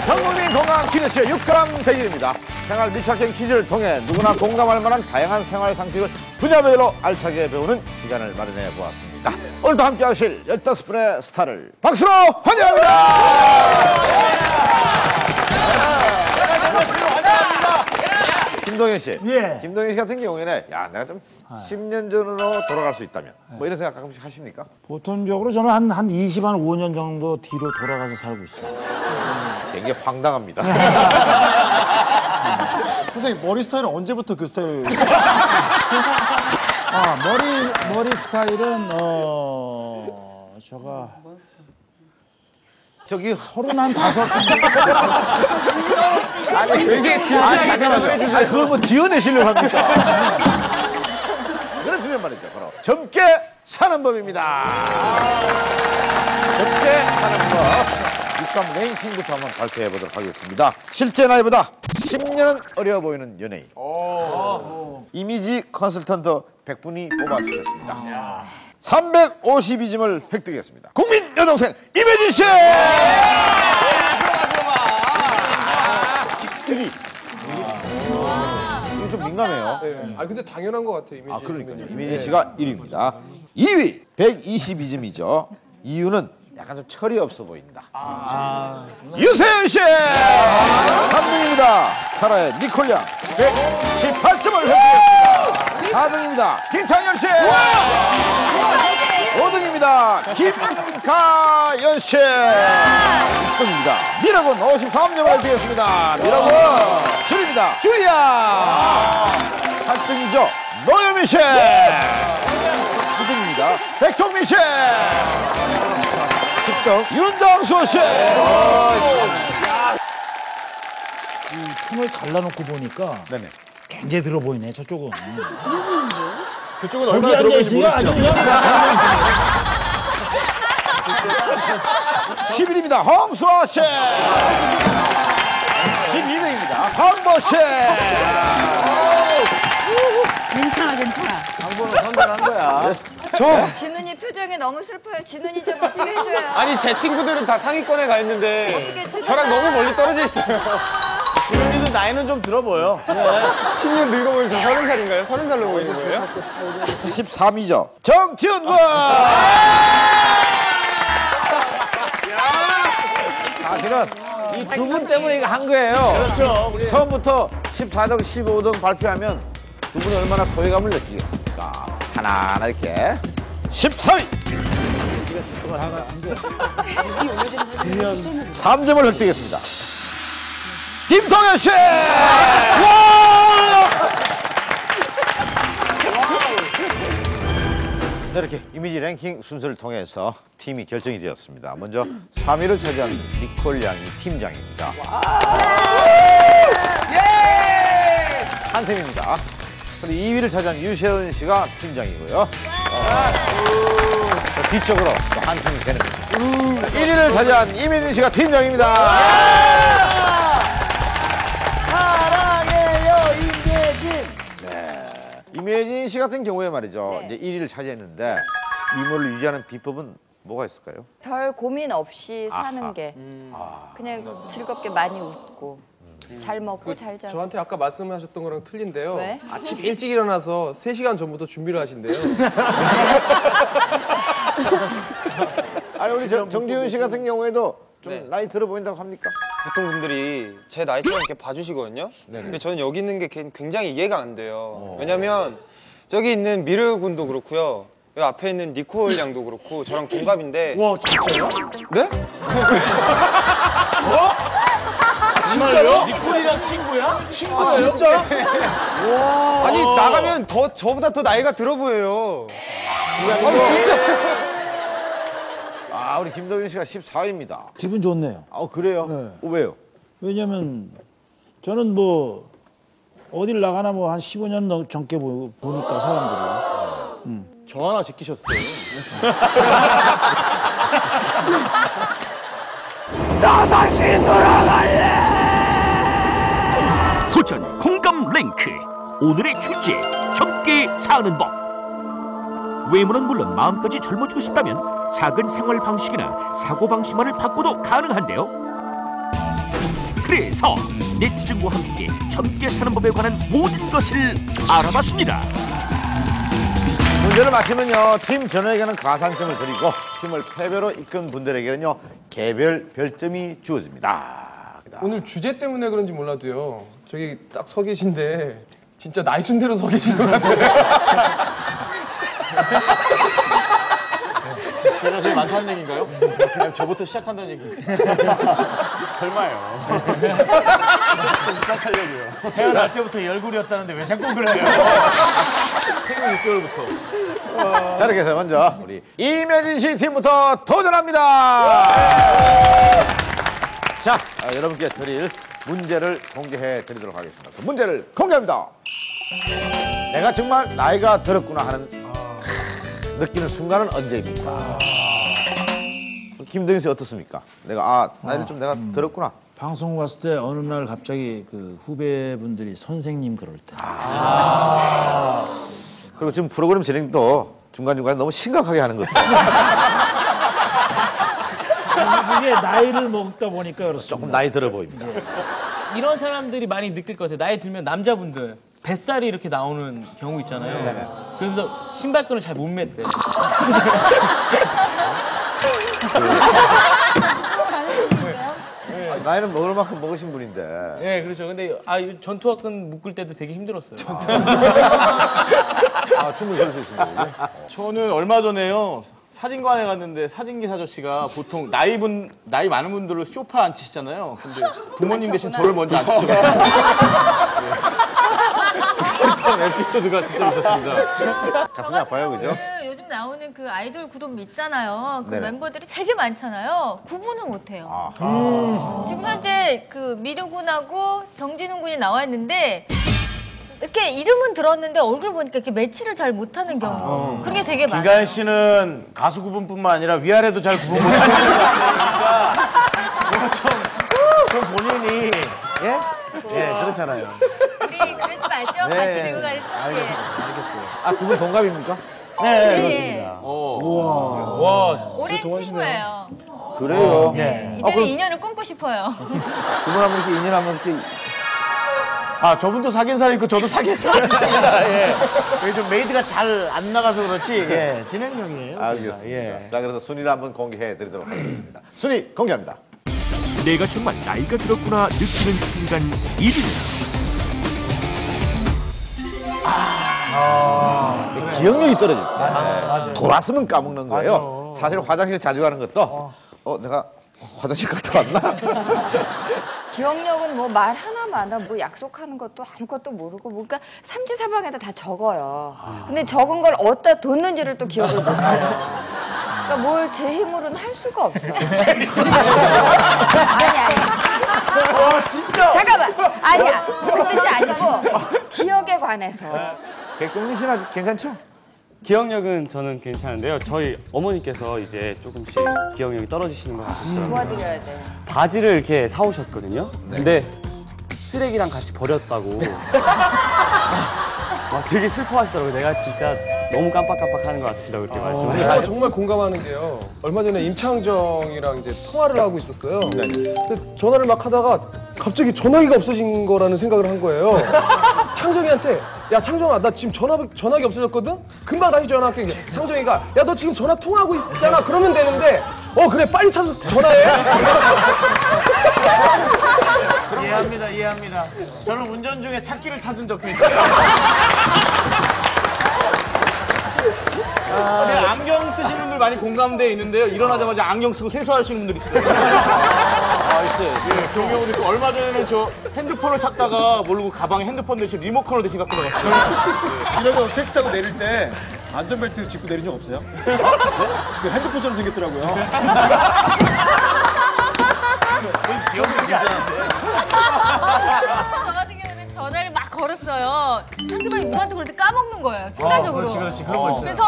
전국민 건강 퀴즈쇼 6강 대결입니다. 생활 밀착형 퀴즈를 통해 누구나 공감할 만한 다양한 생활 상식을 분야별로 알차게 배우는 시간을 마련해 보았습니다. 오늘도 함께 하실 15분의 스타를 박수로 환영합니다. 김동현 씨. 예. 김동현 씨 같은 경우에는 야, 내가 좀 10년 전으로 돌아갈 수 있다면 뭐 이런 생각 가끔씩 하십니까? 보통적으로 저는 한 25년 정도 뒤로 돌아가서 살고 있어요. 굉장히 황당합니다. 선생님 머리 스타일은 언제부터 그 스타일을? 머리 스타일은 제가 저기 35. 아니 되게 진지하게 대답을 해주세요. 아니, 그걸 뭐 지어내시려고 합니까? 그렇으면 말이죠. 바로 젊게 사는 법입니다. 젊게 사는 법. 육감 랭킹부터 한번 발표해 보도록 하겠습니다. 실제 나이보다 10년은 어려 보이는 연예인. 이미지 컨설턴트 100분이 뽑아주셨습니다. 352점을 획득했습니다. 국민 여동생 이매진 씨! 이거 좀 민감해요. 네. 아 근데 당연한 것 같아요. 이미지. 그러니까 이매진 씨가 1위입니다. 2위 122점이죠. 이유는 약간 좀 철이 없어 보인다. 유세윤 씨! 3등입니다. 카라의 니콜 양 118점을 획득했습니다. 4등입니다. 김창현 씨! 5등입니다. 김가연 씨! 6등입니다. 미러군 53점을 획득했습니다. 미러군 줄입니다. 규리야! 8등이죠. 노유미 씨! 9등입니다. 백종민 씨! 10등 윤정수 씨! 이 틈을 갈라놓고 보니까 네네. 굉장히 들어 보이네, 저쪽은. 그쪽은 얼마나 들어보는지 모르시죠? 11위입니다. 홍수아 씨. 12등입니다. 황보 씨. 괜찮아, 괜찮아. 황보는 선별한 거야. 진훈이 표정이 너무 슬퍼요. 진훈이 좀 어떻게 해줘요. 아니 제 친구들은 다 상위권에 가 있는데 어떻게 저랑 너무 멀리 떨어져 있어요. 지훈이도 나이는 좀 들어 보여. 10년 늙어 보이면 저 30살인가요? 30살로 보이는 거예요? 13위죠. 정지훈군. 사실은 이 두 분 때문에 이거 한 거예요. 그렇죠. 처음부터 14등, 15등 발표하면 두 분이 얼마나 소외감을 느끼겠습니까? 하나하나 이렇게. 14위. 3점을 획득했습니다. 김동현 씨! 네, 이렇게 이미지 랭킹 순서를 통해서 팀이 결정이 되었습니다. 먼저 3위를 차지한 니콜 양이 팀장입니다. 한 팀입니다. 그리고 2위를 차지한 유세윤 씨가 팀장이고요. 뒤쪽으로 또 한 팀이 되는 겁니다. 1위를 차지한 이민진 씨가 팀장입니다. 사랑해요 임예진. 네. 이매진 씨 같은 경우에 말이죠. 네. 이제 1위를 차지했는데 미모를 유지하는 비법은 뭐가 있을까요? 별 고민 없이 사는 아하. 게 그냥 즐겁게 많이 웃고 잘 먹고 잘 자고. 저한테 아까 말씀하셨던 거랑 틀린데요. 왜? 아침 일찍 일어나서 3시간 전부터 준비를 하신대요. 아니 우리 정지훈 씨 같은 경우에도 좀 나이 들어 보인다고 합니까? 보통 분들이 제 나이처럼 이렇게 봐주시거든요. 근데 저는 여기 있는 게 굉장히 이해가 안 돼요. 왜냐면 저기 있는 미르 군도 그렇고요. 여기 앞에 있는 니콜 양도 그렇고 저랑 동갑인데. 와 진짜요? 네? 진짜요? 니콜이랑 친구야? 친구예요? 진짜? 아니 나가면 저보다 더 나이가 들어 보여요. 아니 진짜. 아 우리 김동윤 씨가 14위입니다. 기분 좋네요. 그래요? 네. 왜요? 왜냐면 저는 뭐 어딜 나가나 뭐 한 15년 젊게 보니까 사람들이. 저 하나 제끼셨어요. 나 다시 돌아갈래. 도전 공감 랭크 오늘의 주제 젊게 사는 법. 외모는 물론 마음까지 젊어지고 싶다면 작은 생활 방식이나 사고 방식만을 바꿔도 가능한데요. 그래서 네티즌과 함께 젊게 사는 법에 관한 모든 것을 알아봤습니다. 문제를 맞히면요 팀 전원에게는 가산점을 드리고 팀을 패배로 이끈 분들에게는요 개별 별점이 주어집니다. 오늘 주제 때문에 그런지 몰라도요. 저기 딱 서 계신데 진짜 나이 순대로 서 계신 것 같아요. 제가 제일 많다는 얘기인가요? 그냥 저부터 시작한다는 얘기인가요? 설마요. 좀 시작하려고요. 태어날 때부터 열굴이었다는데 왜 자꾸 그래요? 생후 6개월부터. 자 이렇게 해서 먼저 우리 이면진 씨 팀부터 도전합니다. 자 여러분께 드릴 문제를 공개해 드리도록 하겠습니다. 그 문제를 공개합니다. 내가 정말 나이가 들었구나 하는 느끼는 순간은 언제입니까? 김동현 씨 어떻습니까? 내가 나이를 좀 내가 들었구나. 방송 왔을 때 어느 날 갑자기 그 후배분들이 선생님 그럴 때. 그리고 지금 프로그램 진행도 중간중간에 너무 심각하게 하는 거죠. 이게 나이를 먹다 보니까 그렇습니다. 조금 나이 들어 보입니다. 이런 사람들이 많이 느낄 것 같아요. 나이 들면 남자분들 뱃살이 이렇게 나오는 경우 있잖아요. 그러면서 신발끈을 잘 못 맸대. 나이는 먹을 만큼 먹으신 분인데. 네, 그렇죠. 근데 전투화끈 묶을 때도 되게 힘들었어요. 충분히 그럴 수 있습니다. 저는 얼마 전에요. 사진관에 갔는데 사진기사 아저씨가 보통 나이 많은 분들을 소파에 앉히시잖아요. 근데 부모님 대신 저를 먼저 앉히셔가지고 그랬던 에피소드가 진짜 있었습니다. 가슴이 아파요, 그죠? 요즘 나오는 그 아이돌 그룹 있잖아요. 그 네네. 멤버들이 되게 많잖아요. 구분을 못해요. 지금 현재 그 미르 군하고 정진웅 군이 나와 있는데 이렇게 이름은 들었는데 얼굴 보니까 이렇게 매치를 잘 못하는 경우 그런 게 되게 많아요. 김가연 씨는 가수 구분뿐만 아니라 위아래도 잘 구분 못하시는 것 같으니까 좀 본인이 예 그렇잖아요. 우리 그러지 말죠. 같이 들고 가는 척해. 알겠어요. 두 분 동갑입니까? 네, 그렇습니다. 오랜 친구예요. 그래요. 이제는 인연을 끊고 싶어요. 두 분 하면 이렇게 인연하면 이렇게 저분도 사귄 사람 있고 저도 사귄 사람 있습니다. 예. 여기 좀 메이드가 잘 안 나가서 그렇지. 진행형이에요. 알겠습니다. 자, 그래서 순위를 한번 공개해 드리도록 하겠습니다. 순위 공개합니다. 내가 정말 나이가 들었구나 느끼는 순간 1위입니다. 기억력이 떨어집니다. 돌았으면 까먹는 거예요. 사실 화장실 자주 가는 것도 내가 화장실 갔다 왔나? 기억력은 뭐 말 하나마다 뭐 약속하는 것도 아무것도 모르고 그러니까 삼지사방에다 다 적어요. 근데 적은 걸 어디다 뒀는지를 또 기억을 못해요. 그러니까 뭘 제 힘으로는 할 수가 없어. 아니. 진짜? 잠깐만. 아니야. 그 뜻이 아니고 기억에 관해서. 백동민 씨는 아직 괜찮죠? 기억력은 저는 괜찮은데요. 저희 어머니께서 이제 조금씩 기억력이 떨어지시는 것 같아요. 도와드려야 돼. 바지를 이렇게 사오셨거든요. 근데 쓰레기랑 같이 버렸다고. 되게 슬퍼하시더라고요. 내가 진짜 너무 깜빡깜빡하는 것 같으시다고 이렇게 말씀하시더라고요. 정말 공감하는 게요. 얼마 전에 임창정이랑 이제 통화를 하고 있었어요. 근데 전화를 막 하다가 갑자기 전화기가 없어진 거라는 생각을 한 거예요. 창정이한테 야 창정아 나 지금 전화기 없어졌거든? 금방 다시 전화할게. 창정이가 야 너 지금 전화 통화하고 있잖아. 그러면 되는데 그래 빨리 찾아서 전화해. 이해합니다. 저는 운전 중에 찾기를 찾은 적도 있어요. 안경 쓰시는 분들 많이 공감대에 있는데요. 일어나자마자 안경 쓰고 세수하시는 분들 있어요. 있어요. 그런 경우도 있고 얼마 전에는 저 핸드폰을 찾다가 모르고 가방에 핸드폰 대신 리모컨을 대신 갖고 나갔어요. 이래서 택시 타고 내릴 때 안전벨트 짚고 내린 적 없어요? 네? 그 핸드폰처럼 생겼더라고요. 기억력이 안 나는데. 저 같은 경우는 전화를 막 걸었어요. 상대방이 누구한테 그럴 때 까먹는 거예요. 순간적으로. 그렇지. 그런 거 있어요. 그래서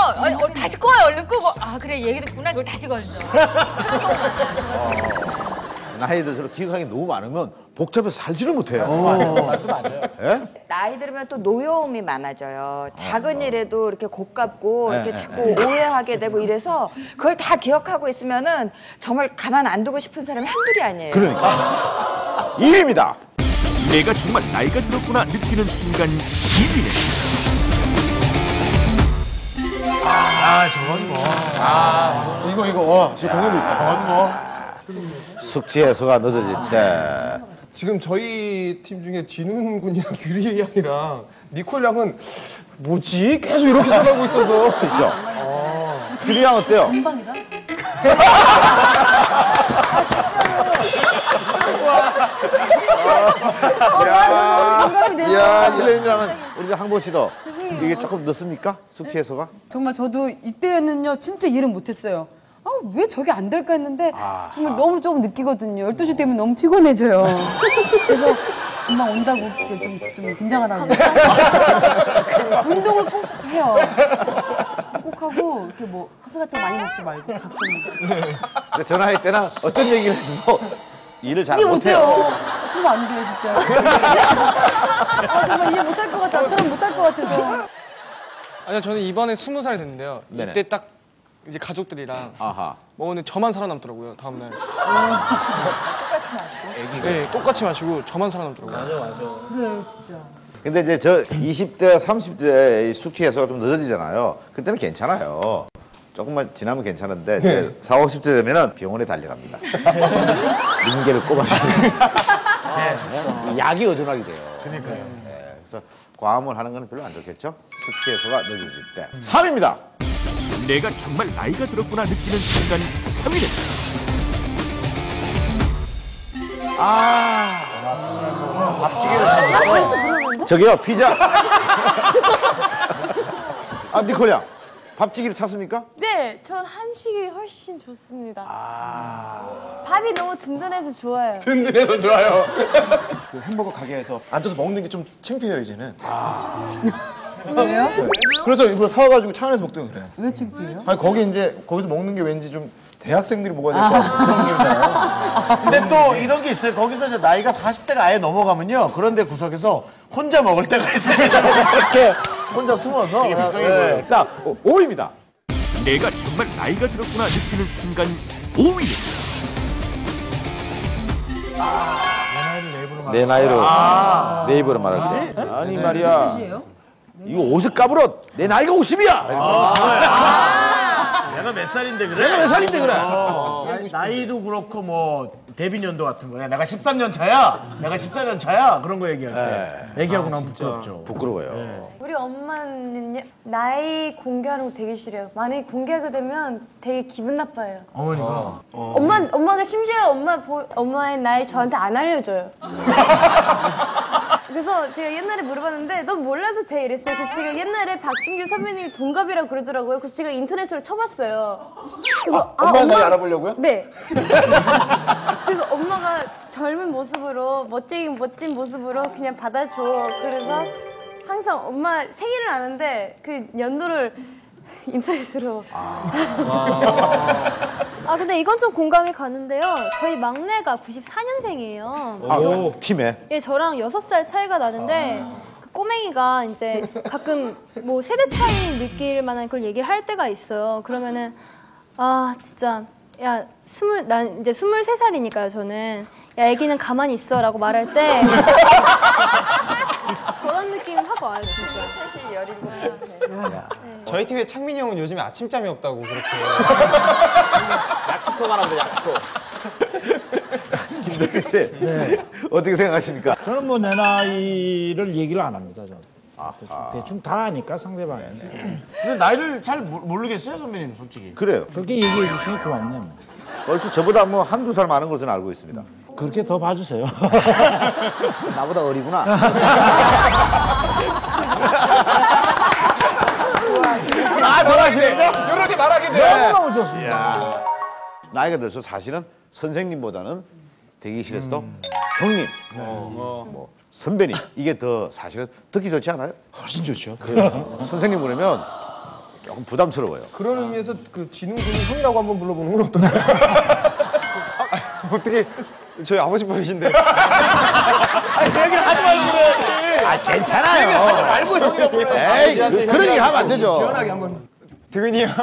다시 꺼요. 얼른 끄고 그래 얘기 듣구나. 그걸 다시 걸죠. 그런 경우가 많아요. 나이 들수록 기억하기 너무 많으면 복잡해서 살지를 못해요. 말도 맞아요. 예? 나이 들으면 또 노여움이 많아져요. 작은 일에도 이렇게 곱깝고 이렇게 자꾸 오해하게 되고 이래서 그걸 다 기억하고 있으면은 정말 가만 안 두고 싶은 사람이 한둘이 아니에요. 그러니까 2위입니다. 내가 정말 나이가 들었구나 느끼는 순간 1위는 이거 지금 공연도 있다. 숙취 해소가 늦어질 때. 지금 저희 팀 중에 진훈 군이랑 규리 양이랑 니콜 양은 뭐지? 계속 이렇게 쳐다보고 있어서. 있죠? 규리 양 어때요? 금방이다. 공감이 돼요. 이야, 실례입니다만 우리 항보 씨도 이게 조금 늦습니까? 숙취 해소가? 정말 저도 이때는요 진짜 이해를 못했어요. 아, 왜 저게 안 될까 했는데 정말 너무 좀 느끼거든요. 12시 되면 너무 피곤해져요. 그래서 금방 온다고 좀 긴장하다가 운동을 꼭 해요. 꼭 하고 이렇게 뭐 커피 같은 거 많이 먹지 말고 가끔. 근데 저 나이 때는 어떤 얘기를 해도 일을 잘 이해 못해요. 못해요. 그러면 안 돼요 진짜. 아, 정말 이해 못할 것 같아. 저는 못할 것 같아서. 아니요, 저는 이번에 20살 됐는데요. 네네. 이때 딱 이제 가족들이랑 아하. 먹었는데 저만 살아남더라고요. 다음날. 똑같이 마시고. 네, 똑같이 마시고 저만 살아남더라고요. 맞아. 그래 진짜. 근데 이제 저 20대, 30대 숙취 해소가 좀 늦어지잖아요. 그때는 괜찮아요. 조금만 지나면 괜찮은데 이제 40, 50대 되면은 병원에 달려갑니다. 링겔을 꼽아서 약이 의존하게 돼요. 그러니까요. 네, 그래서 과음을 하는 건 별로 안 좋겠죠? 숙취 해소가 늦어질 때. 3위입니다. 내가 정말 나이가 들었구나 느끼는 순간 3위는 저기요, 피자. 아, 니콜 양. 밥지기를 찾습니까? 네, 전 한식이 훨씬 좋습니다. 밥이 너무 든든해서 좋아요. 든든해서 좋아요. 그 햄버거 가게에서 앉아서 먹는 게 좀 창피해요 이제는. 왜요? 그래서 일부러 사와가지고 차 안에서 먹던 그래요. 왜 창피해요? 아니 거기 이제 거기서 먹는 게 왠지 좀 대학생들이 먹어야 될 것 같은 그런 느낌이잖아요. 근데 또 이런 게 있어요. 거기서 이제 나이가 40대가 아예 넘어가면요. 그런데 구석에서 혼자 먹을 때가 있습니다. 이렇게 혼자 숨어서. 네. 자, 5위입니다. 내가 정말 나이가 들었구나 느끼는 순간 5위는 내 나이로 내 입으로 말할 때. 아니 말이야. 뜻이에요? 이거 옷을 까불어. 내 나이가 50이야. 내가 몇 살인데 그래? 내가 몇 살인데 그래? 나이도 그렇고 뭐 데뷔 연도 같은 거야. 내가 13년 차야. 내가 14년 차야. 그런 거 얘기할 때. 얘기하고 나면 부끄럽죠. 부끄러워요. 우리 엄마는요, 나이 공개하는 거 되게 싫어요. 만약에 공개하게 되면 되게 기분 나빠요. 어머니가. 엄마가 심지어 엄마의 나이 저한테 안 알려줘요. 그래서 제가 옛날에 물어봤는데 넌 몰라도 돼 이랬어요. 그래서 제가 옛날에 박진규 선배님이 동갑이라고 그러더라고요. 그래서 제가 인터넷으로 쳐봤어요. 그래서 엄마 나이 알아보려고요? 네. 그래서 엄마가 젊은 모습으로 멋진 모습으로 그냥 받아줘. 그래서 항상 엄마 생일을 아는데 그 연도를 인터넷으로. 아 근데 이건 좀 공감이 가는데요. 저희 막내가 94년생이에요. 팀에. 예, 저랑 6살 차이가 나는데 그 꼬맹이가 이제 가끔 뭐 세대 차이 느낄 만한 그걸 얘기를 할 때가 있어요. 그러면은 아 진짜 야 난 이제 23살이니까요 저는. 야 애기는 가만히 있어라고 말할 때 저런 느낌이 확 와요 진짜. 사실 17살. 저희 팀의 창민이 형은 요즘에 아침잠이 없다고 그렇게. 약수토 말하면 약수토. 김대규 씨, 어떻게 생각하십니까? 저는 뭐 내 나이를 얘기를 안 합니다. 저는. 대충 다 아니까 상대방이. 근데 나이를 잘 모르겠어요 선배님 솔직히. 그래요. 그렇게 얘기해 주시니 고맙네요. 얼추 저보다 뭐 한두 살 많은 걸 저는 알고 있습니다. 그렇게 더 봐주세요. 나보다 어리구나. 잘하시는데? 이렇게 말하게 돼요. 너무 좋습니다. 나이가 들어서 사실은 선생님보다는 대기실에서도 형님, 뭐 선배님 이게 더 사실은 듣기 좋지 않아요? 훨씬 좋죠. 선생님 부르면 조금 부담스러워요. 그런 의미에서 그 진웅 군이 형이라고 한번 불러보는 건 어떨까요? 어떻게 저희 아버지 버리신데? 아니 그 얘기를 하지 말고 그래야지. 아 괜찮아요. 그 얘기를 하지 말고 형이라고 그래. 에이 그런 얘기 하면 안 되죠. 시원하게 한번. 등은이 형.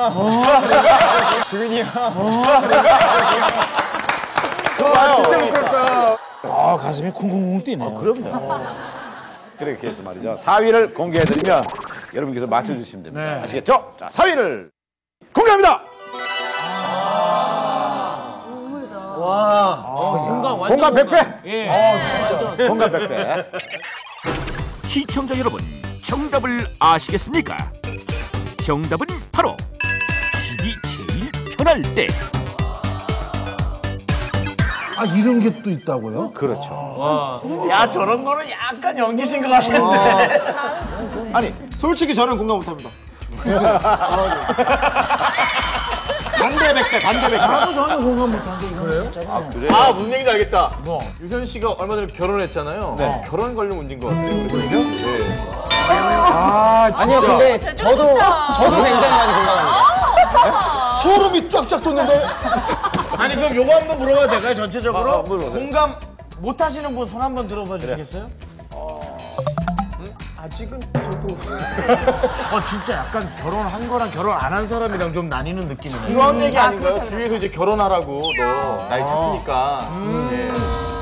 등은이 형. 진짜 부끄럽다. 아 가슴이 쿵쿵쿵 뛰네. 그럼요. 그렇게 해서 말이죠. 4위를 공개해드리면 여러분께서 맞춰주시면 됩니다. 아시겠죠? 자, 4위를 공개합니다. 와. 공감 100배. 예. 진짜. 공감 100배. 시청자 여러분, 정답을 아시겠습니까? 정답은 바로 집이 제일 편할 때. 아 이런 게 또 있다고요? 그렇죠. 야 저런 거는 약간 연기신 것 같은데. 아니 솔직히 저는 공감 못합니다. 반대 100배, 반대 100배. 나도 전혀 공감 못하는데 이거. 그래요? 그래? 아 무슨 얘기인지 알겠다. 유선 씨가 얼마 전에 결혼했잖아요. 네. 결혼 관련 문제인 것 같아요. 그래요? 네. 아 진짜. 아니요, 근데 저도 굉장히 많이 공감합니다. 소름이 쫙쫙 돋는데? 아니 그럼 요거 한번 물어봐도 될까요? 전체적으로 물어보세요. 공감 못 하시는 분 손 한번 들어봐 주시겠어요? 아직은 저도. 진짜 약간 결혼한 거랑 결혼 안 한 사람이랑 좀 나뉘는 느낌이네. 그런 얘기 아닌가요? 주위에서 이제 결혼하라고 너 나이 찼으니까 예,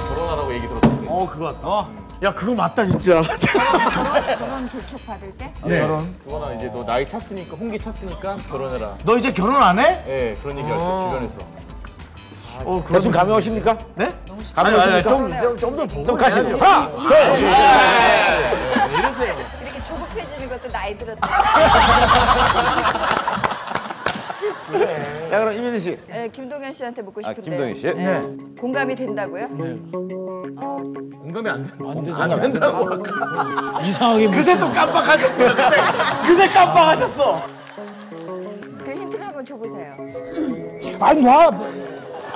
결혼하라고 얘기 들었어요. 그거 같다. 야 그거 맞다 진짜. 결혼 재촉 받을 때? 네. 결혼? 그거나 이제 너 나이 찼으니까 홍기 찼으니까 결혼해라. 너 이제 결혼 안 해? 예, 그런 얘기 할때 주변에서. 대충 감이 오십니까? 네? 감이 오십니까? 좀더 보고. 좀 가시죠. 하나, 둘, 이러세요. 이렇게 조급해지는 것도 나이 들었다. 야 그럼 이민희 씨. 네, 김동현 씨한테 묻고 싶은데. 김동현 씨. 네. 공감이 된다고요? 공감이 안 된다고 아까. 이상하게. 그새 또 깜빡하셨고요. 그새 깜빡하셨어. 그 힌트를 한번 줘보세요. 아니 나.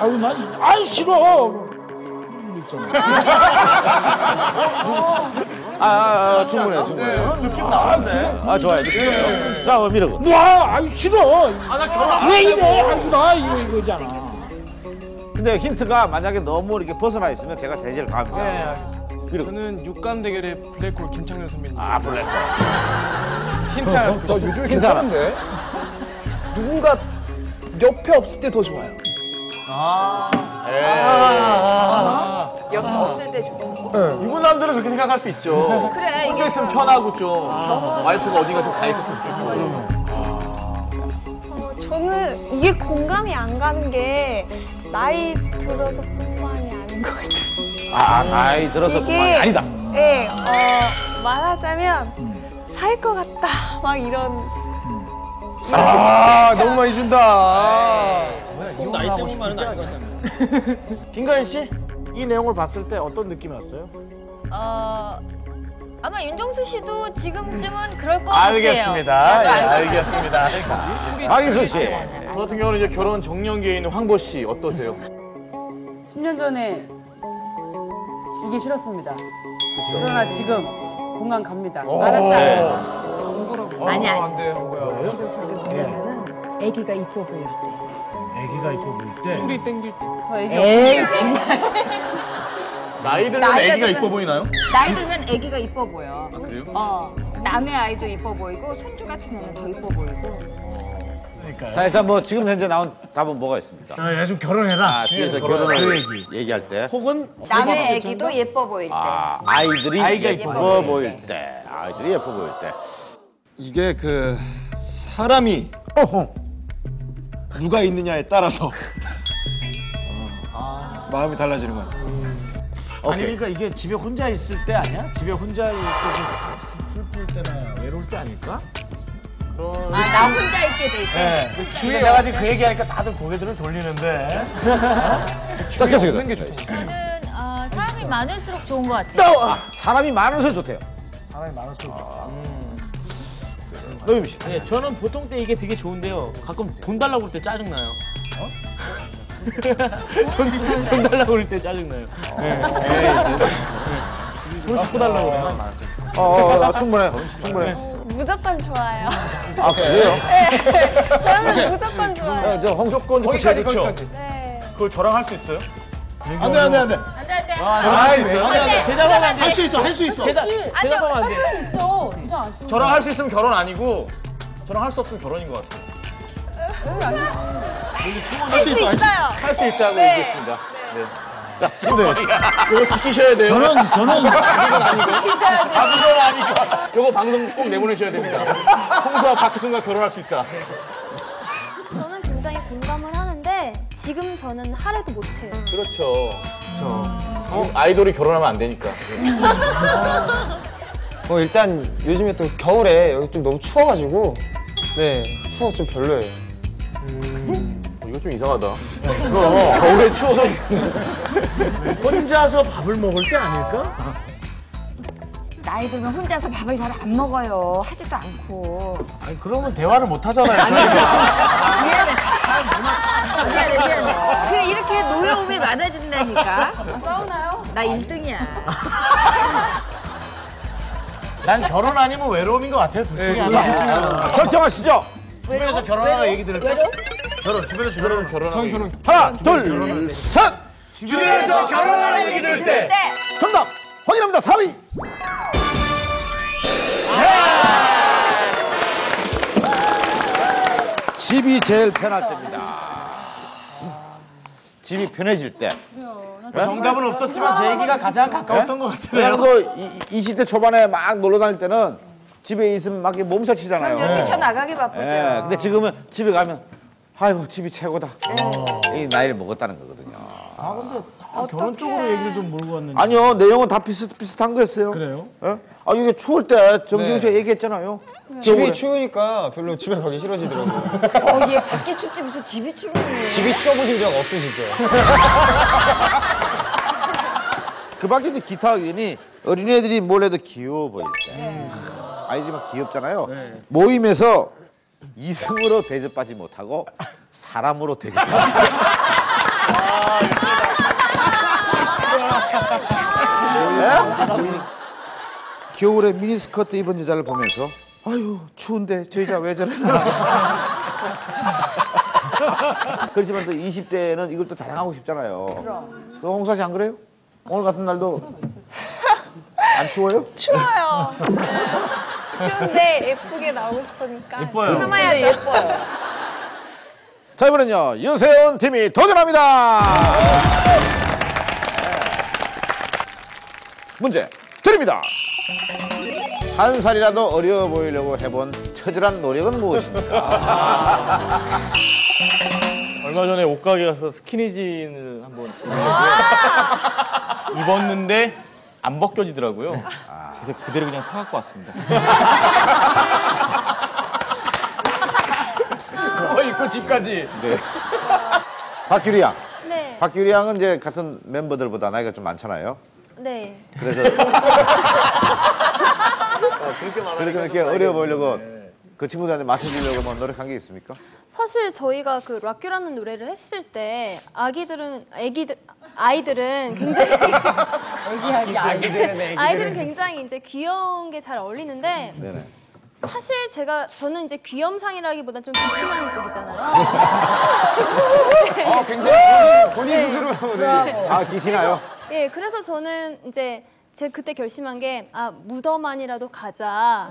난 싫어. 충분해. 그런 느낌 나는데. 좋아요. 느낌이에요. 자, 밀어보. 싫어. 나 결혼 안 왜 이래? 나 이거잖아. 근데 힌트가 만약에 너무 이렇게 벗어나 있으면 제가 제재를 가합니다. 저는 육간 대결의 블랙홀 김창렬 선배님. 블랙홀. 힌트 하나. 너 요즘에 괜찮은데? 누군가 옆에 없을 때 더 좋아요. 옆에 없을 때 좋다. 유부 남들은 그렇게 생각할 수 있죠. 그래, 이게 혼자 있으면 편하고 좀 와이프가 어디가 좀 가 있었으면 좋겠고. 저는 이게 공감이 안 가는 게 나이 들어서뿐만이 아닌 것 같아요. 나이 들어서뿐만이 아니다. 네, 말하자면 살 것 같다 막 이런. 너무 많이 준다. 나이 때문만은 아닌 것 같아요. 김가연 씨, 이 내용을 봤을 때 어떤 느낌이 왔어요? 아마 윤정수 씨도 지금쯤은 그럴 것 같아요. 알겠습니다. 예, 알겠습니다. 박인순 씨. 저 같은 경우는 이제 결혼 정년기에 있는 황보 씨 어떠세요? 10년 전에 이게 싫었습니다. 그러나 지금 공감 갑니다. 알았어요. 아니야. 안 돼, 뭐야. 지금 저기 보면은 아기가 이뻐 보일 때. 아기가 이뻐 보일 때. 술이 땡길 때. 저 애기 에이 없어요. 정말. 나이 들면 나이가 애기가 들면- 이뻐 보이나요? 나이 들면 아기가 이뻐 보여. 그래요? 남의 아이도 이뻐 보이고 손주 같은 애는 더 이뻐 보이고. 그러니까요. 자, 일단 뭐 지금 현재 나온 답은 뭐가 있습니까? 야, 좀 결혼해라. 뒤에서 그 결혼을 얘기. 얘기할 때. 혹은 남의 아기도 예뻐 보일 때. 아이들이 아이가 예뻐 예뻐 보일 때. 아이들이 예뻐 보일 때. 이게 그 사람이 누가 있느냐에 따라서 마음이 달라지는 것 같아요. 아니 그러니까 이게 집에 혼자 있을 때 아니야? 집에 혼자 있을 때 슬플 때나 외로울 때 아닐까? 나 혼자 있게 될 때. 네. 주위에 내가 지금 그 얘기하니까 다들 고개들을 돌리는데. 자, 계속해서. 저는 사람이 많을수록 좋은 것 같아요. 사람이 많아서 좋대요. 사람이 많을수록. 노유미 씨. 네, 저는 보통 때 이게 되게 좋은데요. 가끔 돈 달라고 할 때 짜증나요. 돈 달라고 할 때 짜증나요. 돈 자꾸 달라고 그래요. 충분해. 충분해. 무조건 좋아요. 그래요? 네, 저는 무조건 좋아요. 저 홍석권 거기까지 좋죠? 네. 그걸 저랑 할 수 있어요? 안 돼. 안돼. 대답하면 안 돼. 할 수 있어. 대답하면 안 돼. 할수 있어. 대장 안 쳐. 저랑 할 수 있으면 결혼 아니고 저랑 할 수 없으면 결혼인 것 같아요. 할 수 있어. 할 수 있다고 네. 얘기했습니다. 네. 자, 근데 이거 지키셔야 돼요. 저는 그건 아니고. 이거 방송 꼭 내보내셔야 됩니다. 홍수와 박희순과 결혼할 수 있다. 저는 굉장히 공감을 하는데 지금 저는 하래도 못해요. 그렇죠. 지금 아이돌이 결혼하면 안 되니까. 일단 요즘에 또 겨울에 여기 좀 너무 추워가지고 네 추워서 좀 별로예요. 이거 좀 이상하다. 겨울에 추워서 혼자서 밥을 먹을 때 아닐까? 나이 들면 혼자서 밥을 잘 안 먹어요. 하지도 않고. 아니 그러면 대화를 못 하잖아요. 미안해. 그래 이렇게 노여움이 많아진다니까. 싸우나요? 나 1등이야. 난 결혼 아니면 외로움인 것 같아요. 둘 중에 하나. 결정하시죠. 주변에서 결혼하는 얘기 들을까? 주변에서 결혼하는 하나, 둘, 셋. 주변에서 결혼하는 얘기 들을 때. 정답 확인합니다. 4위. 집이 제일 편할 때입니다. 집이 편해질 때. 정답은 없었지만 제 얘기가 가장 가까웠던 것 같아요. 그냥 20대 초반에 막 놀러 다닐 때는 집에 있으면 막 몸살 치잖아요. 그럼 뛰쳐나가기 바쁘죠. 근데 지금은 집에 가면 아이고 집이 최고다. 이 나이를 먹었다는 거거든요. 근데 결혼 쪽으로 얘기를 좀 몰고 왔는데. 아니요, 내용은 다 비슷비슷한 거였어요. 그래요? 이게 추울 때 정기훈 씨가 얘기했잖아요. 집이 추우니까 별로 집에 가기 싫어지더라고요. 얘 밖이 춥지 무슨 집이 추워. 집이 추워보신 적 없으시죠? 그 밖에 이제 기타 의견이 어린애들이 뭘 해도 귀여워 보일 때. 아이들이 막 귀엽잖아요. 모임에서 이승으로 대접받지 못하고 사람으로 대접받지 겨울에 미니스커트 입은 여자를 보면서 아유 추운데 저 여자 왜 저러나. 그렇지만 또 20대는 이걸 또 자랑하고 싶잖아요. 그럼 홍사 씨 안 그래요? 오늘 같은 날도 안 추워요? 추워요. 추운데 예쁘게 나오고 싶으니까 예뻐요. 참아야죠. 예뻐요. 자 이번엔요 유세윤 팀이 도전합니다. 문제 드립니다. 한 살이라도 어려워 보이려고 해본 처절한 노력은 무엇입니까? 얼마 전에 옷가게 가서 스키니진을 한번 입었는데 안 벗겨지더라고요. 그래서 그대로 그냥 사갖고 왔습니다. 그거 입고 집까지. 네. 박규리 양. 네. 박규리 양은 이제 같은 멤버들보다 나이가 좀 많잖아요. 네. 그래서 그래서 이렇게 어려워 보이려고 그 친구들한테 맞춰주려고 뭐 노력한 게 있습니까? 사실 저희가 그 락규라는 노래를 했을 때 아이들은 굉장히 아이들은 굉장히 이제 귀여운 게 잘 어울리는데 네네. 사실 저는 이제 귀염상이라기보다 좀 비키하는 쪽이잖아요. 굉장히 본인 스스로. 아 기티나요? 예, 그래서 저는 이제 그때 결심한 게 무덤만이라도 가자,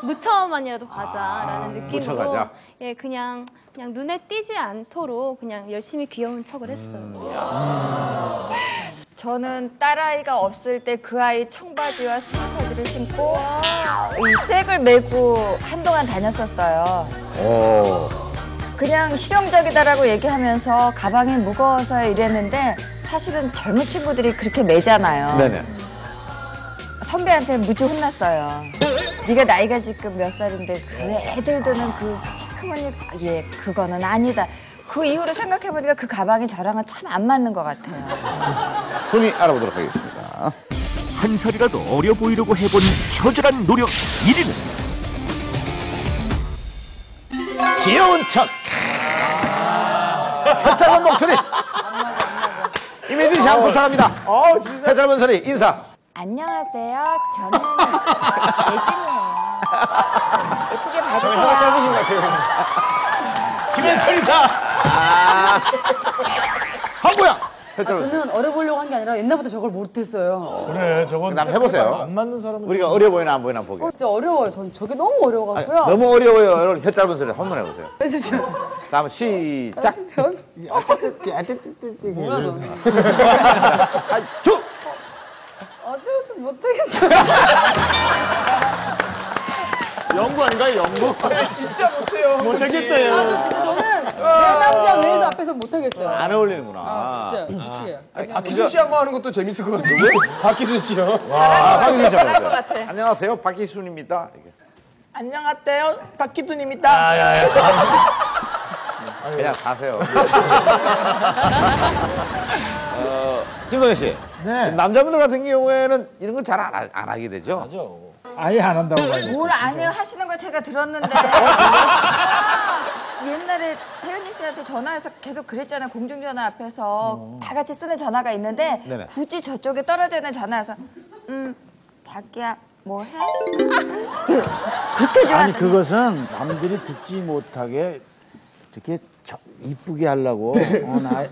무덤만이라도 가자라는 느낌으로 묻혀가자. 예, 그냥 눈에 띄지 않도록 그냥 열심히 귀여운 척을 했어요. 저는 딸아이가 없을 때 그 아이 청바지와 스니커즈를 신고 이 색을 메고 한동안 다녔었어요. 오. 그냥 실용적이다라고 얘기하면서 가방이 무거워서 이랬는데 사실은 젊은 친구들이 그렇게 매잖아요. 네네. 선배한테 무지 혼났어요. 네가 나이가 지금 몇 살인데 그 애들 드는 그 체크무늬 그거는 아니다. 그 이후로 생각해보니까 그 가방이 저랑은 참 안 맞는 것 같아요. 순위 알아보도록 하겠습니다. 한 살이라도 어려 보이려고 해본 처절한 노력 1위는 귀여운 척. 혀짧은 목소리. 이미지 참 부탁합니다. 혀짧은 소리 인사. 안녕하세요. 저는 예진이에요. 예쁘게 봐주세요. 혀가 짧으신 것 같아요. 김현철이다. 한보야. 저는 어려 보려고 한 게 아니라 옛날부터 저걸 못했어요. 그래, 저건 한번 해보세요. 안 맞는 사람은 우리가 어려 보이나 안 보이나 보게. 진짜 어려워요. 전 저게 너무 어려워갖고요. 너무 어려워요. 여러분 혀 짧은 소리 한번 해보세요. 연습 자, 한번 시작. 뭐야 너? 쭉. 어때도 못하겠다. 연구 아닌가요, 연구? 진짜 못해요. 못하겠대요. 맞아, 진짜 저는 내 남자 외에서 앞에서 못하겠어요. 안 어울리는구나. 아, 진짜 미치게요. 박희순 씨 한번 하는 것도 재밌을 것 같은데? 박희순 씨요? 박희순 씨 잘할 것 같아. 안녕하세요, 박희순입니다. 이게. 안녕하세요, 박기둔입니다. 그냥 사세요. 김동현 씨. 네. 남자분들 같은 경우에는 이런 건 잘 안 하게 되죠? 맞아. 아예 안 한다고 봐요. 뭘 안 해요 하시는 걸 제가 들었는데 옛날에 혜연이 씨한테 전화해서 계속 그랬잖아요. 공중전화 앞에서 다 같이 쓰는 전화가 있는데 네네. 굳이 저쪽에 떨어져 있는 전화에서 자기야 뭐 해? 그렇게 좋아. 아니 그것은 남들이 듣지 못하게 이렇게 이쁘게 하려고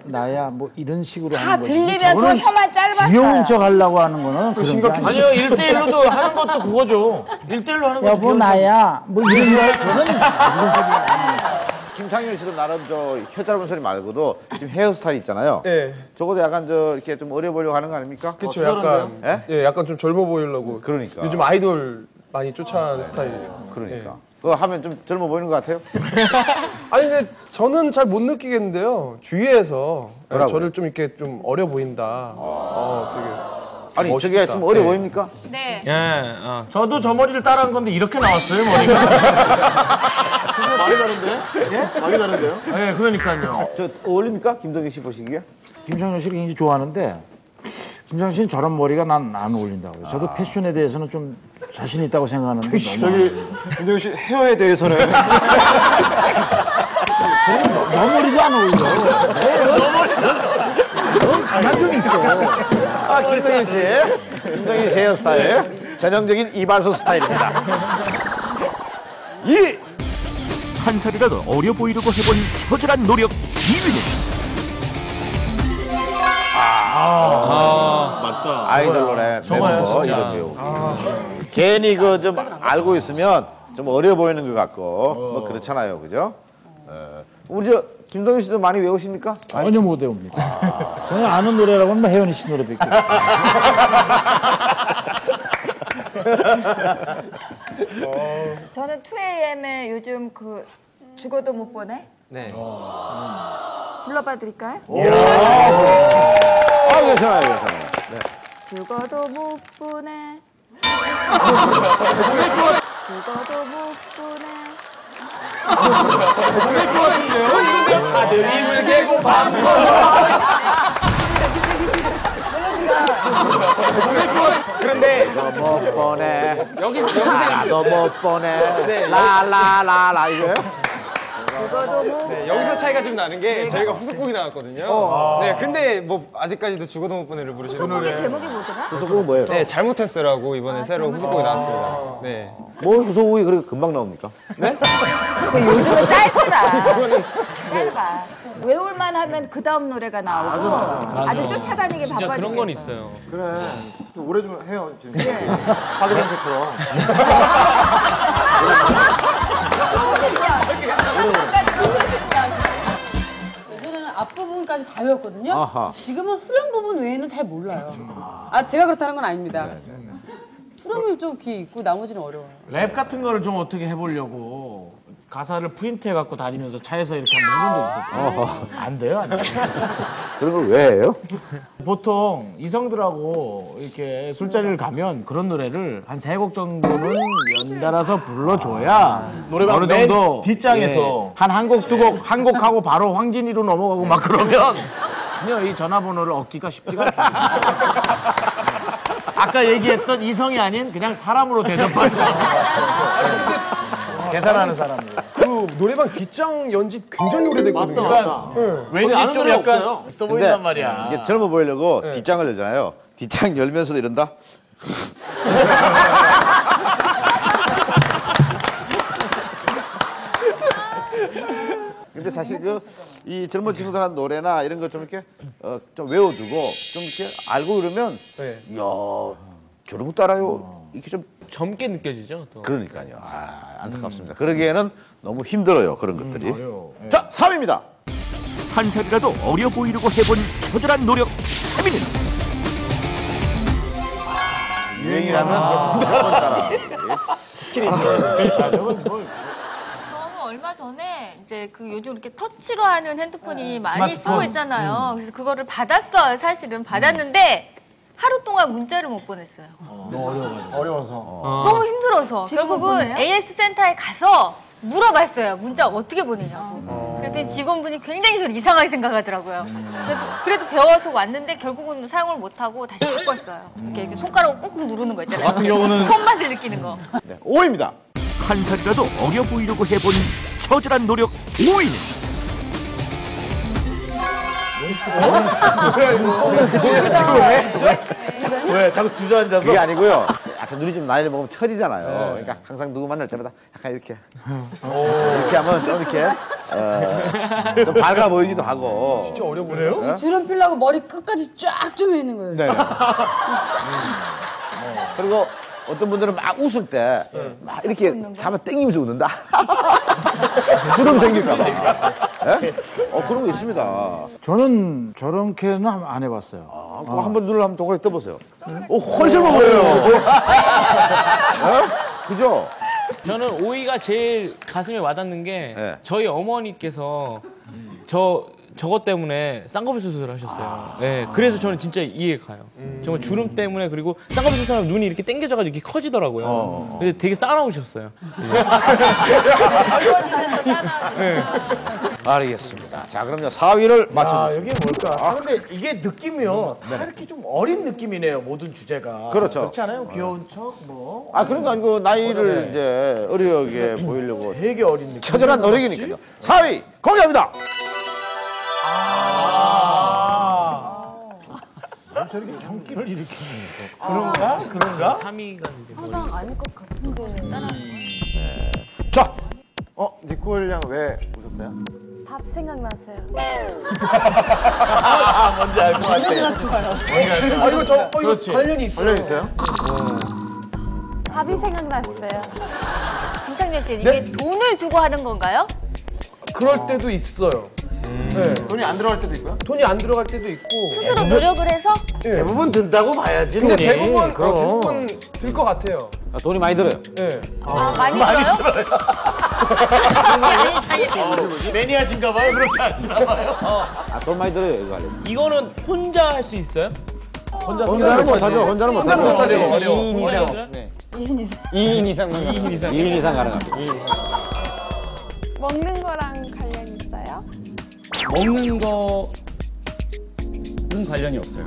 나야 뭐 이런 식으로 다 하는 거지. 들리면서 저거는 혀만 짧았어요. 귀여운 척 하려고 하는 거는 그런 게 아니죠. 아니요, 1대1로도 하는 것도 그거죠. 1대1로 하는 것도 여보 나야 뭐 이런 거 그런 소리 김창현 씨도 나름 저 혀 짧은 소리 말고도 지금 헤어스타일 있잖아요. 네. 저것도 약간 저 이렇게 좀 어려 보려고 하는 거 아닙니까? 그렇죠. 약간 예? 약간 좀 젊어 보이려고. 그러니까. 요즘 아이돌 많이 쫓아하는 스타일이에요. 그러니까. 그거 하면 좀 젊어 보이는 것 같아요? 아니 근데 저는 잘 못 느끼겠는데요. 주위에서 뭐라고요? 저를 좀 이렇게 좀 어려 보인다. 되게 아니 멋있다. 저게 좀 어려 보입니까? 네. 예, 저도 저 머리를 따라한 건데 이렇게 나왔어요, 머리가. 많이 다른데? 예? 많이 다른데요? 예, 그러니까요. 저 어울립니까? 김동현 씨 보시기에? 김창현 씨를 굉장히 좋아하는데 김창현 씨는 저런 머리가 난 안 어울린다고요. 저도 패션에 대해서는 좀 자신 있다고 생각하는데 너무 저기 김동현 씨 헤어에 대해서는 너 머리도 안 어울려. 너 가만 좀 있어. 김동현 씨. 김동현 씨 헤어스타일. 전형적인 이발소 스타일입니다. 한 살이라도 어려 보이려고 해본 처절한 노력 이윤혜. 맞다. 아이돌 노래 멤버 이름 배우. 괜히 그 좀 알고 있으면 좀 어려 보이는 것 같고 뭐 그렇잖아요, 그죠? 우리 저 김동현 씨도 많이 외우십니까? 전혀 못 외웁니다. 저는 아는 노래라고 하면 혜연이 씨 노래밖에 없어요. 저는 2AM의 요즘 그 죽어도 못 보내. 네. 불러봐 드릴까요? 괜찮아요, 괜찮아요. 네. 죽어도 못 보내. 죽어도 못 보내. 다들 입을 개고 방구. 그런데 못 보내. 여기서 나도 못 보내. 네. 라라라라 이거요? 죽어도 못 네, 여기서 차이가 좀 나는 게 저희가 후속곡이 나왔거든요. 네, 근데 뭐 아직까지도 죽어도 못 보내를 부르시는 후속곡의 제목이 뭐더라? 후속곡은 뭐예요? 네, 잘못했어라고 이번에 새로 후속곡이 나왔습니다. 네. 뭐 후속곡이 그렇게 금방 나옵니까? 요즘은 짧더라. 짧아. 외울만 하면 그 다음 노래가 나오고 아주 쫓아다니기 진짜 바빠지겠어. 그런 건 있어요. 그래. 오래 좀 해요, 지금. 하기란테처럼. 예전에는 앞부분까지 다 외웠거든요. 아하. 지금은 후렴 부분 외에는 잘 몰라요. 제가 그렇다는 건 아닙니다. 후렴이 좀 귀에 있고 나머지는 어려워요. 랩 같은 거를 좀 어떻게 해보려고 가사를 프린트해 갖고 다니면서 차에서 이렇게 한번 해본 적 있었어요. 안 돼요, 안 돼요. 그런 걸 왜 해요? 보통 이성들하고 이렇게 술자리를 가면 그런 노래를 한 3곡 정도는 연달아서 불러줘야 노래방 어느 맨 정도 뒷장에서. 한 곡, 2곡, 한 곡 하고 바로 황진이로 넘어가고 막 그러면 그냥 이 전화번호를 얻기가 쉽지가 않습니다. 아까 얘기했던 이성이 아닌 그냥 사람으로 대접하는 계산하는 사람들. 그 노래방 뒷장 연지 굉장히 오래됐거든요. 맞다. 왠지 아는 좀 노래 약간 없어요. 있어 보인단 말이야. 이게 젊어 보이려고 뒷장을 열잖아요. 뒷장 열면서도 이런다? 근데 사실 이 젊은 친구들한 노래나 이런 거 좀 이렇게 좀 외워두고 좀 이렇게 알고 그러면 이야 저런 것도 알아요. 이렇게 좀 젊게 느껴지죠. 또. 그러니까요. 안타깝습니다. 그러기에는 너무 힘들어요. 그런 것들이. 자, 3위입니다. 한 살이라도 어려 보이려고 해본 처절한 노력 3위는 유행이라면 스킬이 저는 얼마 전에 이제 그 요즘 이렇게 터치로 하는 핸드폰이 많이 쓰고 있잖아요. 그래서 그거를 받았어요. 사실은 받았는데 하루 동안 문자를 못 보냈어요. 어려워서. 너무 힘들어서 결국은 AS 센터에 가서 물어봤어요. 문자 어떻게 보내냐고. 그랬더니 직원분이 굉장히 저를 이상하게 생각하더라고요. 그래도 배워서 왔는데 결국은 사용을 못하고 다시 바꿨어요. 이렇게 손가락으로 꾹꾹 누르는 거 있잖아요. 같은 경우는 손맛을 느끼는 거. 네, 5위입니다. 한 살이라도 어려 보이려고 해본 처절한 노력 5위는 왜? 자꾸 주저앉아서? 그게 아니고요. 약간 눈이 좀 나이를 먹으면 처지잖아요. 그러니까 항상 누구 만날 때마다 약간 이렇게 이렇게 하면 좀 이렇게 좀 밝아 보이기도 하고. 진짜 어려 보여요? 이 주름 필라고 머리 끝까지 쫙 좀 있는 거예요. 네. 그리고 어떤 분들은 막 웃을 때 막 이렇게 잡아 당기면서 웃는다. 주름 생길까 봐. 그런 거 있습니다. 저는 저렇게는 안 해봤어요. 그거 한번 눈을 한번 동그랗게 떠보세요. 훨씬 젊어 보여요. 그죠? 저는 5위가 제일 가슴에 와닿는 게 저희 어머니께서 저것 때문에 쌍꺼풀 수술을 하셨어요. 네, 그래서 저는 진짜 이해가 가요. 정말 주름 때문에 그리고 쌍꺼풀 수술하면 눈이 이렇게 당겨져가지고 이렇게 커지더라고요. 근데 되게 싸나우셨어요. 알겠습니다. 자, 그럼요 4위를 맞춰주세요. 여기 뭘까? 근데 이게 느낌이요. 다 이렇게 좀 어린 느낌이네요. 모든 주제가. 그렇죠. 그렇지 않아요? 귀여운 척 뭐. 그런 거 아니고 나이를 이제 어리게 보이려고 되게 어린 느낌. 처절한 노력이니까요. 4위 공개합니다. 저렇게 경기를 일으키는 거. 그런가? 3위가 이제 항상 아닐 것 같은데. 자, 니콜 양 왜 웃었어요? 밥 생각났어요. 뭔지 알 것 같아. 이거 관련이 있어요. 관련 있어요? 밥이 생각났어요. 김창렬 씨, 이게 돈을 주고 하는 건가요? 그럴 때도 있어요. 네. 돈이 안 들어갈 때도 있고요? 돈이 안 들어갈 때도 있고. 스스로 노력을 해서? 대부분 든다고 봐야지. 근데 돈이. 대부분 들 것 같아요. 돈이 많이 들어요. 네. 많이 들어요? 매니아신가 봐요. 그렇게 하시나 봐요. 돈 많이 들어요 이거 하려면. 이거는 혼자 할 수 있어요? 혼자는 못하죠. 혼자는 못하죠. 2인 이상. 네. 2인 이상. 2인 이상. 2인 이상 가능합니다. 먹는 거랑 관련 있어요? 먹는 거는 관련이 없어요.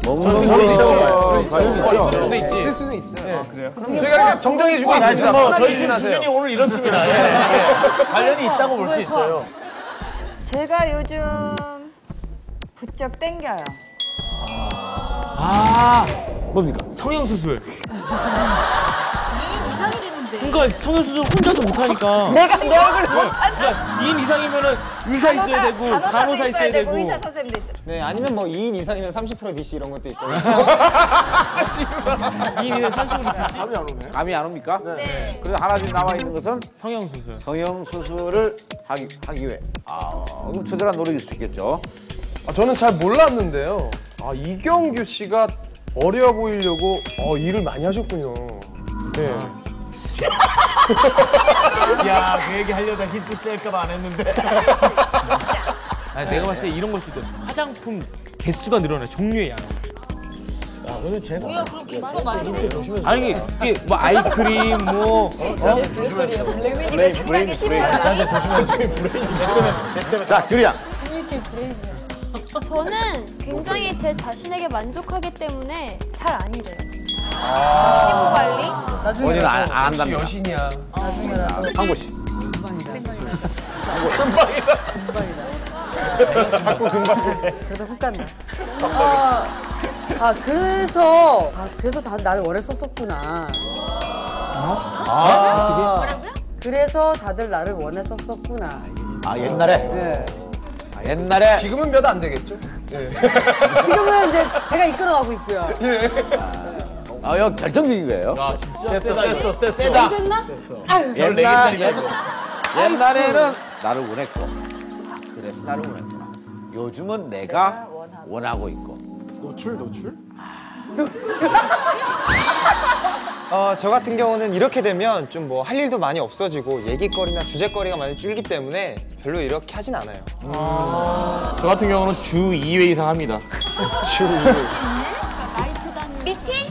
먹는 거 수도 있지. 있을 수도 있어요. 그래요? 저희가 이렇게 정정해주고 있습니다. 저희 팀 수준이 오늘 이렇습니다. 관련이 있다고 볼 수 있어요. 제가 요즘 부쩍 땡겨요. 뭡니까? 성형수술. 2인 이상이 되는데. 그러니까 성형수술 혼자서 못하니까. 내가 내 얼굴을 못 그러니까 2인 이상이면은 의사 있어야 되고 간호사 있어야 되고 의사 선생님도 있어요. 네, 아니면 뭐 2인 이상이면 30% DC 이런 것도 있고. 2인이면 30% 감이 안 오네. 감이 안 옵니까? 네. 그래서 하나 지금 나와 있는 것은 성형수술. 성형수술을 하기 위해. 그럼 처절한 노력일 수 있겠죠. 저는 잘 몰랐는데요. 이경규 씨가 어려 보이려고 일을 많이 하셨군요. 네. 야, 그 얘기 하려다 힌트 셀까봐 안 했는데. 내가 봤을 때 이런 걸 수도 있어. 화장품 개수가 늘어나. 종류의 양. 그러면 제가 뭐야, 그럼 개수가 많은데. 아니 이게 뭐 아이크림 뭐 블랙맨이가 상당히 힘을 자, 규리양. 저는 굉장히 제 자신에게 만족하기 때문에 잘 안 이래요. 피부 관리? 본인은 안 한답니다. 여신이야. 나중에라도 한국 씨. 자꾸 금방이래. 그래서 훅 간다. 그래서 다들 나를 원했었었구나. 뭐라고요? 그래서 다들 나를 원했었었구나. 아 옛날에? 네. 아, 옛날에? 지금은 몇 안 되겠죠? 지금은 이제 제가 이끌어가고 있고요. 아, 이거 결정적인 거예요? 아 진짜 셌어. 세다. 됐나? 아유. 옛날에는 나를 원했고, 그래서 나를 원했구나. 요즘은 내가 원하고 있고. 노출? 저 같은 경우는 이렇게 되면 좀 뭐 할 일도 많이 없어지고 얘기거리나 주제거리가 많이 줄기 때문에 별로 이렇게 하진 않아요. 저 같은 경우는 주 2회 이상 합니다. 주 2회. 미팅?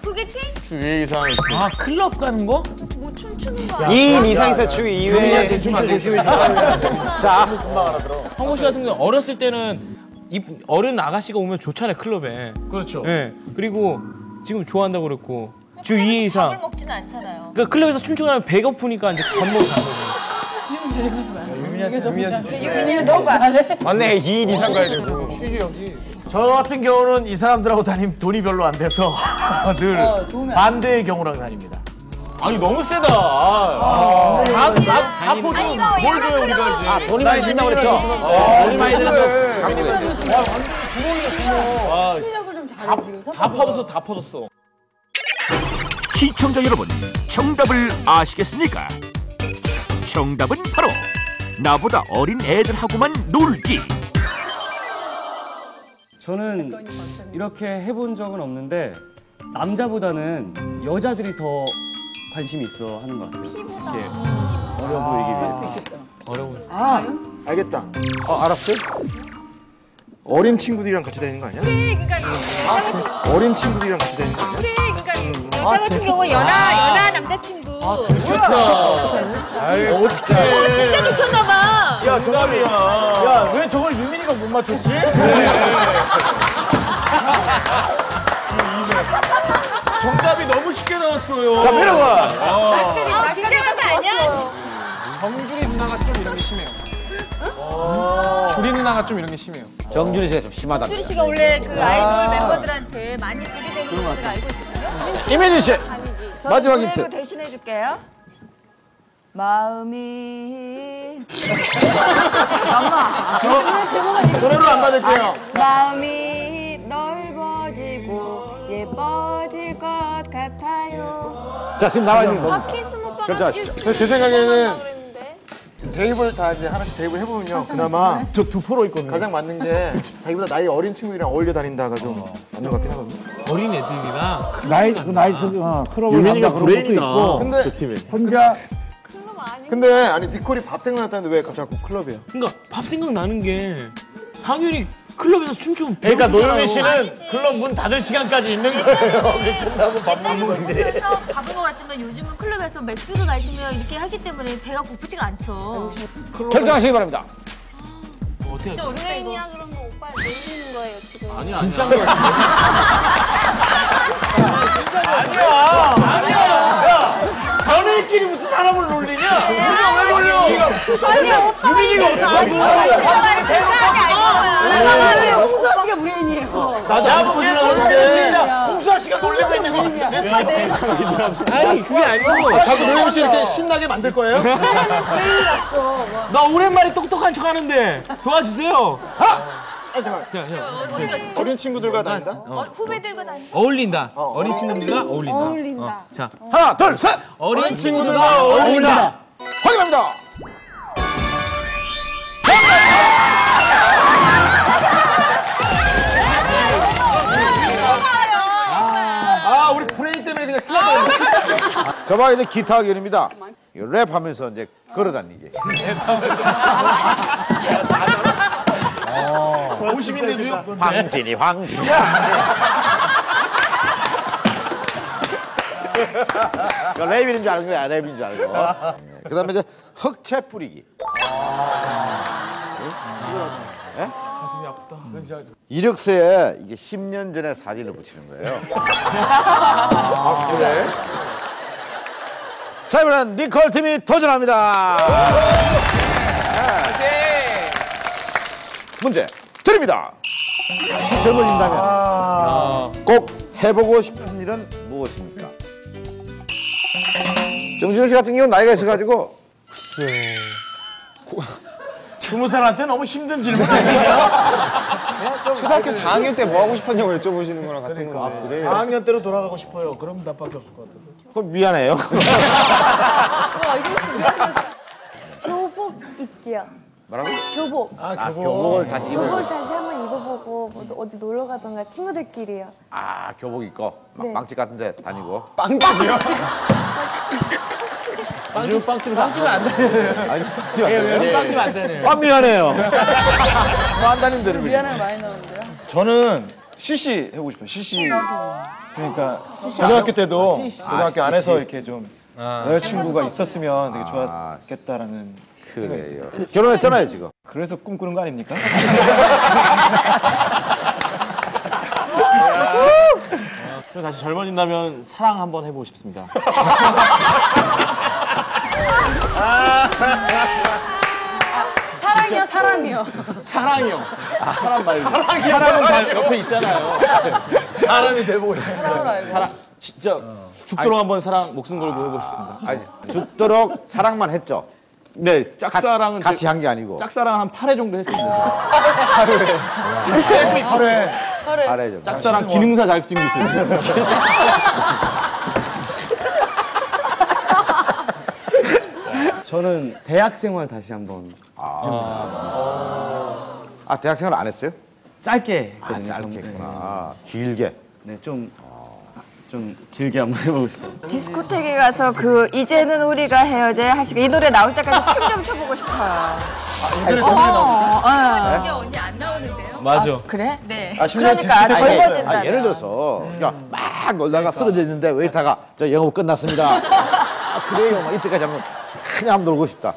소개팅? 주 2회 이상. 아 클럽 가는 거? 뭐 춤추는 거 2인 이상에서 주 2회. 자, 황보 씨 같은 경우 어렸을 때는 어른 아가씨가 오면 좋잖아요 클럽에. 그렇죠. 네. 그리고 지금 좋아한다고 그랬고 주 2회 이상. 밥을 먹지는 않잖아요. 그러니까 클럽에서 춤추고 나면 배고프니까 이제 밥 먹으러 가는 거죠. 유민이는 너무 잘해. 맞네, 2인 이상 가야 되고. 저 같은 경우는 이 사람들하고 다니면 돈이 별로 안 돼서 늘 반대의 경우랑 다닙니다. 아니 너무 세다. 다 포주 아니, 이거 뭘 줘요 우리가 이제. 아, 돈이 많이 든다고 그랬죠? 돈이 많이 드는 거 강조했어요. 실력을 좀 잘해 지금. 다 퍼졌어. 시청자 여러분, 정답을 아시겠습니까? 정답은 바로 나보다 어린 애들하고만 놀기. 저는 이렇게 해본 적은 없는데 남자보다는 여자들이 더 관심이 있어 하는 것 같아요. 이렇게 어려 보이기 위해서. 어려워. 아, 알겠다. 알았어요? 어린 친구들이랑 같이 다니는 거 아니야? 어린 친구들이랑 같이 다니는 거 아니야? 여자 같은 경우 연하 남자친구. 아유 진짜 좋겠나봐. 야 정답이야. 야 왜 저걸 유민이가 못 맞췄지? 정답이 너무 쉽게 나왔어요. 자, 필요가. 아 진짜 거 아니야? 정주리 누나가 좀 이런 게 심해요. 주리 누나가 좀 이런 게 심해요. 정준희 씨가 좀 심하다. 주리 씨가 원래 그 아이돌 멤버들한테 많이 들이대는 것을 알고 있거든요. 이민희 씨, 마지막 노래로 힌트. 대신해 줄게요. 마음이 노래로 안 받을게요. 마음이 넓어지고 예뻐질 것 같아요. 자, 지금 나와 있는 거 박희순 오빠가 결정하시죠. 근데 제 생각에는 대입을 다 이제 하나씩 대입을 해보면요. 그나마 저 2% 있거든요. 가장 맞는 게 자기보다 나이 어린 친구들이랑 어울려 다닌다가 좀 맞는 것 같긴 하거든요. 어린 애들이랑 나이 클럽을 간다 그런 것도 있고 근데 혼자 근데 아니 니콜이 밥 생각났다는데 왜 자꾸 클럽이에요? 그러니까 밥 생각나는 게 당연히 클럽에서 춤추면 그러니까 배고프잖아요. 노영민 씨는 클럽 문 닫을 시간까지 있는 거예요. 끝나고 밥 먹는 거지. 클럽에서 밥을 먹었지만 요즘은 클럽에서 맥주를 마시며 이렇게 하기 때문에 배가 고프지가 않죠. 결정하시기 바랍니다. 진짜 어렵다 이거. 프레임이야 그런 거 오빠 놀리는 거예요 지금. 진짜 아니야. 야, 연예인끼리 무슨 사람을 놀리냐? 우리가 왜 놀려? 아니 오빠 유민이가 어떡하고? 홍수아 씨가 무례인이에요. 나도 안 보긴 하는데 진짜 홍수아 씨가 놀리고 있는 거 같은데? 아니 그게 아니고 자꾸 노영 씨 이렇게 신나게 만들 거예요? 무례인이었어. 나 오랜만에 똑똑한 척 하는데 도와주세요. 잠깐. 자, 어린 친구들과 다닌다? 후배들과 다니. 어울린다. 어린 친구들과 어울린다. 어울린다. 자, 하나, 둘, 셋. 어린 친구들과 어울린다. 확인합니다. 아, 우리 브레인 때문에 그냥 끼어버렸네. 저봐 이제 기타 학연입니다. 랩하면서 이제 걸어다니기. 50인데도요? 황진이. 그 랩인 줄 알고 랩인 줄 알고. 그다음에 이제 흑채 뿌리기. 예? 가슴이 아프다. 이력서에 이게 10년 전에 사진을 붙이는 거예요. 그래? 자, 이번엔 니콜 팀이 도전합니다. 문제 드립니다. 다시 젊어진다면 꼭 해보고 싶은 일은 무엇입니까? 정진호 씨 같은 경우는 나이가 있어가지고 20살한테 너무 힘든 질문이에요. 초등학교 4학년 때 뭐 하고 싶었냐고 여쭤보시는 거랑 같은 건데. 4학년 때로 돌아가고 싶어요. 그럼 답밖에 없을 것 같아요. 그럼 미안해요. 교복 입기요. 뭐라고? 교복. 교복을 다시 교복을 다시 한번 입어보고 뭐 어디 놀러 가던가 친구들끼리요. 교복 입고 막 네. 빵집 같은 데 다니고. 빵집이요? 빵집은 안 되네요. 아니 빵집 안 되네요. 빵집 안 되네요. 미안해요. 안 다니는 대로. 미안해 많이 나오는데요. 저는 CC 해보고 싶어요. CC. 그러니까 고등학교 때도 고등학교 안에서 이렇게 좀 여자친구가 있었으면 되게 좋았겠다라는. 그래요. 결혼했잖아요 지금. 그래서 꿈꾸는 거 아닙니까? 저 다시 젊어진다면 사랑 한번 해보고 싶습니다. 사랑이요, 사람이요. 사랑이요. 사람 말고. 사람은 다 옆에 있잖아요. 사람이 돼보고 싶어요. 사랑 진짜 죽도록 한번 사랑 목숨 걸고 해보고 싶습니다. 아니 죽도록 사랑만 했죠. 네, 짝사랑은 같이 한 게 아니고. 짝사랑 한 8회 정도 했습니다. 하루에. 짝사랑 기능사 자격증도 있어요. 저는 대학 생활 다시 한번 대학 생활 안 했어요? 짧게 했거든요. 짧게 했구나. 길게. 네, 좀 길게 한번 해보고 싶어요. 디스코텍에 가서 이제는 우리가 헤어져야 하시고 이 노래 나올 때까지 춤 좀 춰보고 싶어요. 인터넷 때문에 나오니까? 이게 언니 안 나오는데요? 맞아. 그래? 네. 10년 그러니까 디스코텍 젊어진다면. 예를 들어서 막 놀다가 쓰러져 있는데 웨이터가 저 영업 끝났습니다. 그래요. 막 이때까지 하면 그냥 놀고 싶다.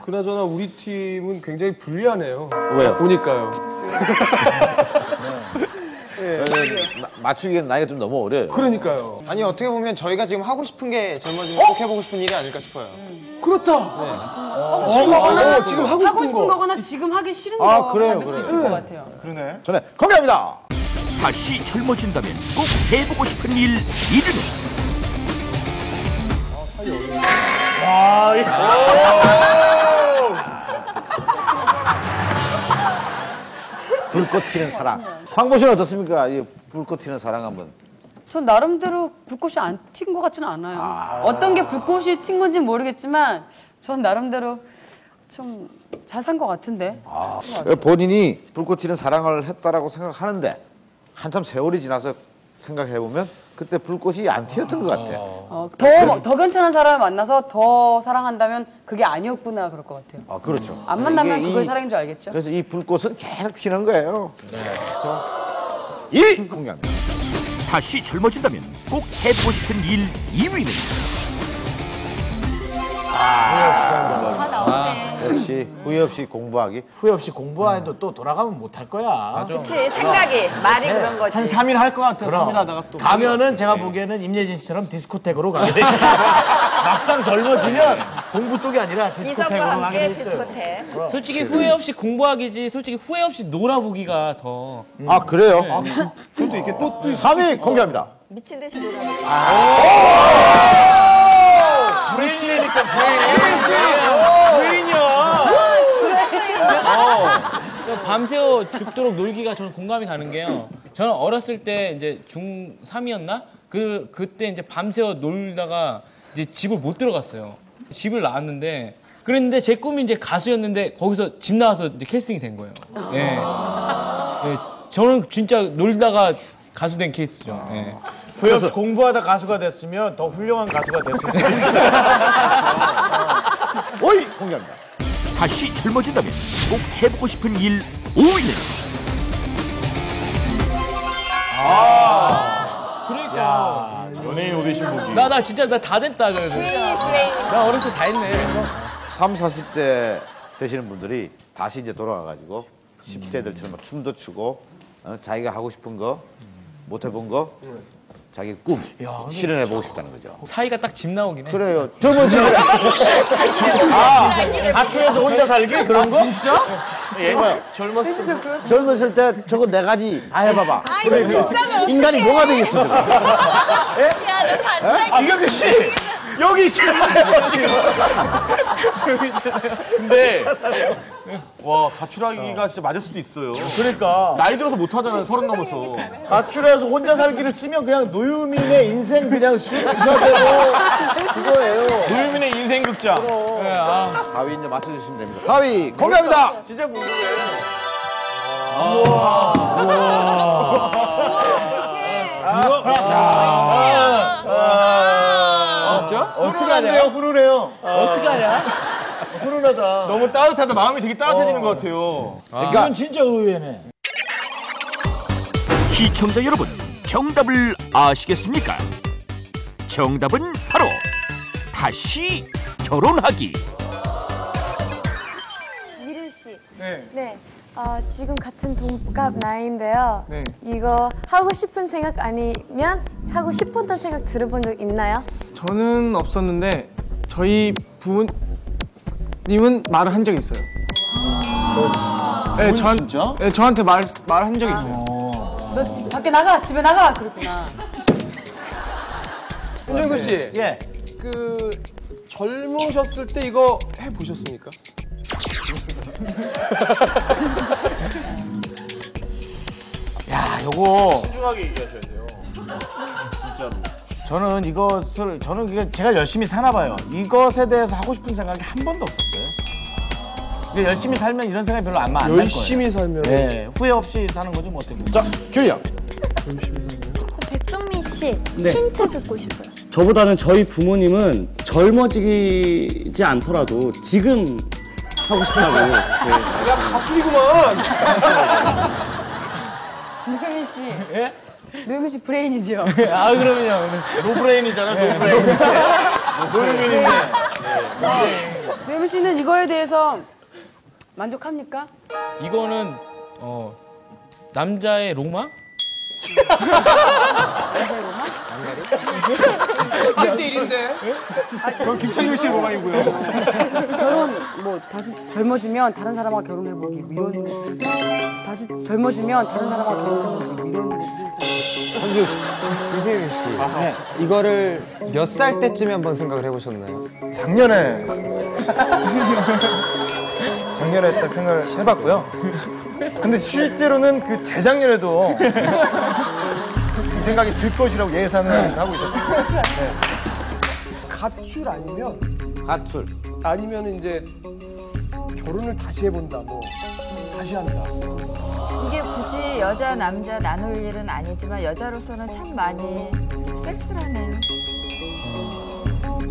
그나저나 우리 팀은 굉장히 불리하네요. 왜요? 보니까요. 맞추기엔 나이가 좀 너무 어려요. 그러니까요. 아니 어떻게 보면 저희가 지금 하고 싶은 게 젊어지면 꼭 해보고 싶은 일이 아닐까 싶어요. 그렇다. 지금 하고 싶은 거거나 지금 하기 싫은 거 그래요, 고를 수 있을 것 같아요. 그러네. 전에 공개합니다. 다시 젊어진다면 꼭 해보고 싶은 일 이름은 불꽃 튀는 사랑. 황보 씨는 어떻습니까? 이 불꽃 튀는 사랑 한번. 전 나름대로 불꽃이 안 튄 것 같지는 않아요. 어떤 게 불꽃이 튄 건지 모르겠지만 전 나름대로 좀 잘 산 것 같은데. 본인이 불꽃 튀는 사랑을 했다라고 생각하는데 한참 세월이 지나서 생각해 보면 그때 불꽃이 안 튀었던 것 같아. 더 괜찮은 사람을 만나서 더 사랑한다면 그게 아니었구나 그럴 것 같아요. 그렇죠. 안 만나면 이게 그걸 사랑인 줄 알겠죠. 그래서 이 불꽃은 계속 튀는 거예요. 1위 공개합니다. 다시 젊어진다면 꼭 해보고 싶은 일 2위는 다 나오네. 역시 후회 없이 공부하기. 후회 없이 공부해도 또 돌아가면 못 할 거야. 그렇지 생각이 말이 그런 거지. 한 3일 할 것 같아. 3일 하다가 또 가면은 제가 보기에는 임예진 씨처럼 디스코텍으로 가게 돼 있어요. 막상 젊어지면 공부 쪽이 아니라 이성과 디스코텍으로 가게 함께 돼 있어요. 디스코텍. 솔직히 후회 없이 공부하기지 솔직히 후회 없이 놀아보기가 더. 그래요? 그것도 있겠다. 3위 공개합니다. 미친 듯이 놀아보고. 부인이니까 부인이야. 밤새워 죽도록 놀기가 저는 공감이 가는 게요. 저는 어렸을 때 이제 중3이었나? 그때 이제 밤새워 놀다가 이제 집을 못 들어갔어요. 집을 나왔는데 그랬는데 제 꿈이 이제 가수였는데 거기서 집 나와서 이제 캐스팅이 된 거예요. 예. 예, 저는 진짜 놀다가 가수 된 케이스죠. 예. 후회 없이 공부하다 가수가 됐으면 더 훌륭한 가수가 됐을 수 있어요. 5위 공개합니다. 다시 젊어진다면 꼭 해보고 싶은 일 5위는 그러니까 연예인 오디션 보기. 나 진짜 나 다 됐다 그래서 나 어렸을 때 다 했네. 3, 40대 되시는 분들이 다시 이제 돌아와가지고 10대들처럼 춤도 추고 자기가 하고 싶은 거 못 해본 거 자기 꿈 실현해보고 싶다는 거죠. 사이가 딱 집 나오긴 해. 그래요. 젊어지면 아트에서 혼자 살기 그런 거? 진짜? 예. 젊었을 때 저거 4가지 다 해봐봐. 인간이 뭐가 되겠어? 야, 너 반짝이. 이경규 씨, 여기 있잖아요. 지금. 여기 있잖아요. 근데 와 가출하기가 진짜 맞을 수도 있어요. 그러니까 나이 들어서 못 하잖아요. 30 넘어서. 가출해서 혼자 살기를 쓰면 그냥 노유민의 인생 그냥 수사대로 그거예요. 노유민의 인생 극장. 네, 4위 이제 맞춰주시면 됩니다. 4위 공개합니다. 진짜 궁금해. 진짜? 훈훈한데요, 훈훈해요. 어떡하냐? 훈훈하다. 너무 따뜻하다. 마음이 되게 따뜻해지는 것 같아요. 그러니까 이건 진짜 의외네. 시청자 여러분, 정답을 아시겠습니까? 정답은 바로 다시 결혼하기. 미르 씨. 네. 네. 지금 같은 동갑 나이인데요. 네. 이거 하고 싶은 생각 아니면 하고 싶었던 생각 들어본 적 있나요? 저는 없었는데 저희 부모님은 말을 한 적이 있어요. 네, 진짜? 네, 저한테 말한 적이 있어요. 너 밖에 나가, 집에 나가. 그랬구나. 윤정수 씨, 예. 그 젊으셨을 때 이거 해 보셨습니까? 야, 요거 신중하게 얘기하셔야 돼요. 진짜로. 저는 그게 제가 열심히 사나 봐요. 이것에 대해서 하고 싶은 생각이 한 번도 없었어요. 근데 열심히 살면 이런 생각이 별로 안 날 거예요. 열심히 살면. 네, 후회 없이 사는 거죠, 뭐 어떻게 보면. 자, 규리야. 백종민 씨 네. 힌트 듣고 싶어요. 저보다는 저희 부모님은 젊어지지 않더라도 지금 하고 싶다고. 네. 야, 가출이구만. 노유민 씨. 예? 노유민 씨 브레인이죠? 아 그럼요. 노브레인이잖아. 노브레인. 노유민인데. 노유민 씨는 이거에 대해서 만족합니까? 이거는 남자의 로망? 남자의 로망? 1대1인데. 그건 김창렬 씨의 로망이고요. 결혼 뭐 다시 젊어지면 다른 사람과 결혼해보기 뭐 이런 거지. 다시 젊어지면 다른 사람과 결혼해보기 뭐 이런 거지. 이세윤 씨, 이거를 몇 살 때쯤에 한번 생각을 해보셨나요? 작년에 딱 생각을 해봤고요. 근데 실제로는 그 재작년에도 이 생각이 들 것이라고 예상을 하고 있었거든요. 가출 아니면 가출. 아니면 이제 결혼을 다시 해본다. 뭐 다시 한다. 이게 굳이 여자 남자 나눌 일은 아니지만 여자로서는 참 많이 쓸쓸하네요.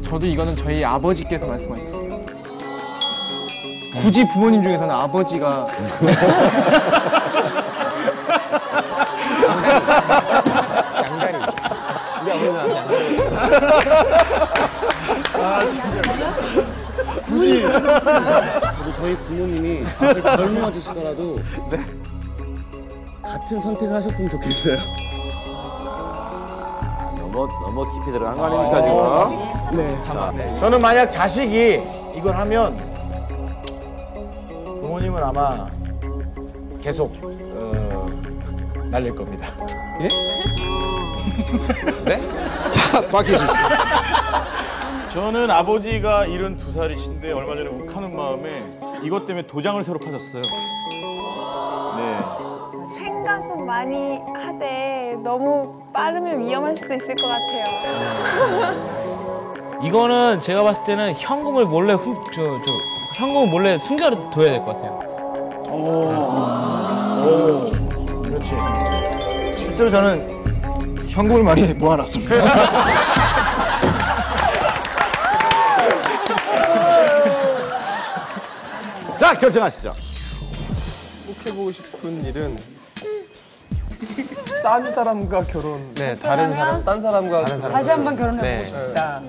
저도 이거는 저희 아버지께서 말씀하셨어요. 굳이 부모님 중에서는 아버지가 양다리. 우리 아버지는 굳이 저도 저희 부모님이 앞으로 젊어지시더라도 같은 선택을 하셨으면 좋겠어요. 너무 깊이 들어간 거 아닙니까 지금? 네. 저는 만약 자식이 이걸 하면 부모님은 아마 계속 날릴 겁니다. 예? 네? 자, 박희수 씨. 저는 아버지가 72살이신데 얼마 전에 욱하는 마음에 이것 때문에 도장을 새로 파셨어요. 네. 생각은 많이 하되 너무 빠르면 위험할 수도 있을 것 같아요. 이거는 제가 봤을 때는 현금을 몰래 현금을 몰래 숨겨둬야 될 것 같아요. 그렇지. 실제로 저는 현금을 많이 모아놨습니다. 자, 결정하시죠. 꼭 해보고 싶은 일은 딴 사람과 결혼. 네, 다른 사람. 딴 사람과 다시 한번 결혼해보고 네. 싶다.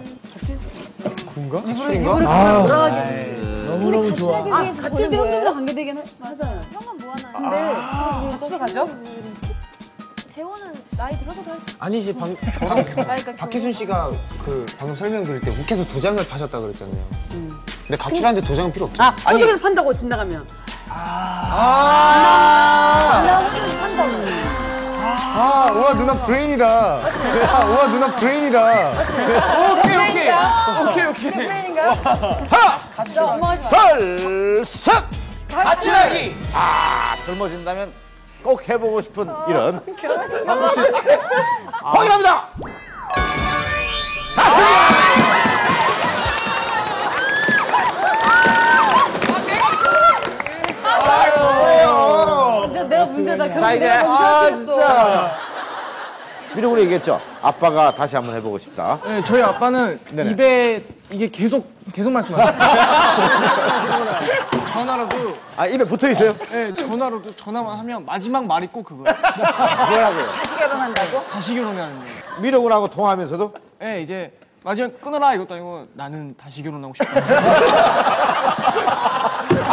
그런가? 입으로 돌아가겠지. 너무너무 좋아. 같이 때 혼자서 관계되긴 하잖아요. 형은 뭐 하나요? 근데 같이 가죠? 재혼은 나이 들어서도 할 수 있어. 아니지, 그러니까 박혜순 씨가 그 방금 설명 드릴 때 욱해서 도장을 파셨다 그랬잖아요. 근데 가출하는데 도장은 필요 없어. 호적에서 판다고 집 나가면. 나 호적에서 판다고. 우와 누나 브레인이다. 우와 누나 브레인이다. 오케이. 브레인인가요? 하나, 둘, 셋. 같이 하기. 젊어진다면 꼭 해보고 싶은 일은 한 번씩 확인합니다. 진짜 내가 문제다. 자, 결국 이제 내가 먼저 생각했어. 미루군이 얘기했죠. 아빠가 다시 한번 해보고 싶다. 네, 저희 아빠는 네네. 입에 이게 계속 말씀하세요. 전화로도 입에 붙어 있어요? 네, 전화로도 전화만 하면 마지막 말이 꼭 그거예요. 뭐라고요? 다시 결혼한다고? 다시 결혼하는 거. 미루군하고 통화하면서도? 네, 이제 마지막 끊어라 이것도 아니고 나는 다시 결혼하고 싶다.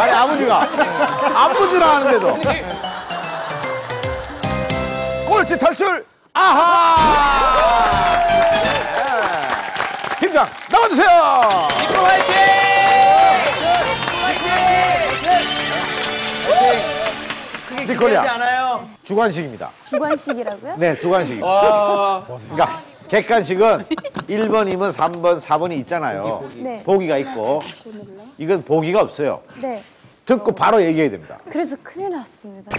아니 아버지가 아버지라 하는데도 꼴찌 탈출. 아하. 팀장 나와주세요. 이거 화이팅! 니콜이야. 주관식입니다. 주관식이라고요? 네, 주관식입니다. 그러니까 객관식은 1번이면 3번, 4번이 있잖아요. 네. 보기가 있고 이건 보기가 없어요. 네. 듣고 바로 얘기해야 됩니다. 그래서 큰일 났습니다.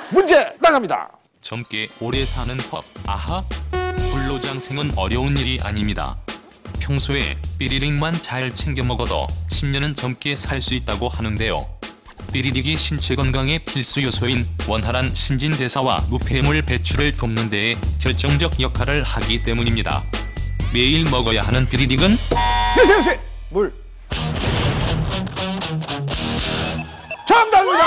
문제 나갑니다. 젊게 오래 사는 법. 아하. 불로장생은 어려운 일이 아닙니다. 평소에 삐리릭만 잘 챙겨 먹어도 10년은 젊게 살 수 있다고 하는데요. 삐리릭이 신체 건강의 필수 요소인 원활한 신진대사와 노폐물 배출을 돕는 데에 결정적 역할을 하기 때문입니다. 매일 먹어야 하는 삐리릭은? 유세윤 씨! 물! 정답입니다!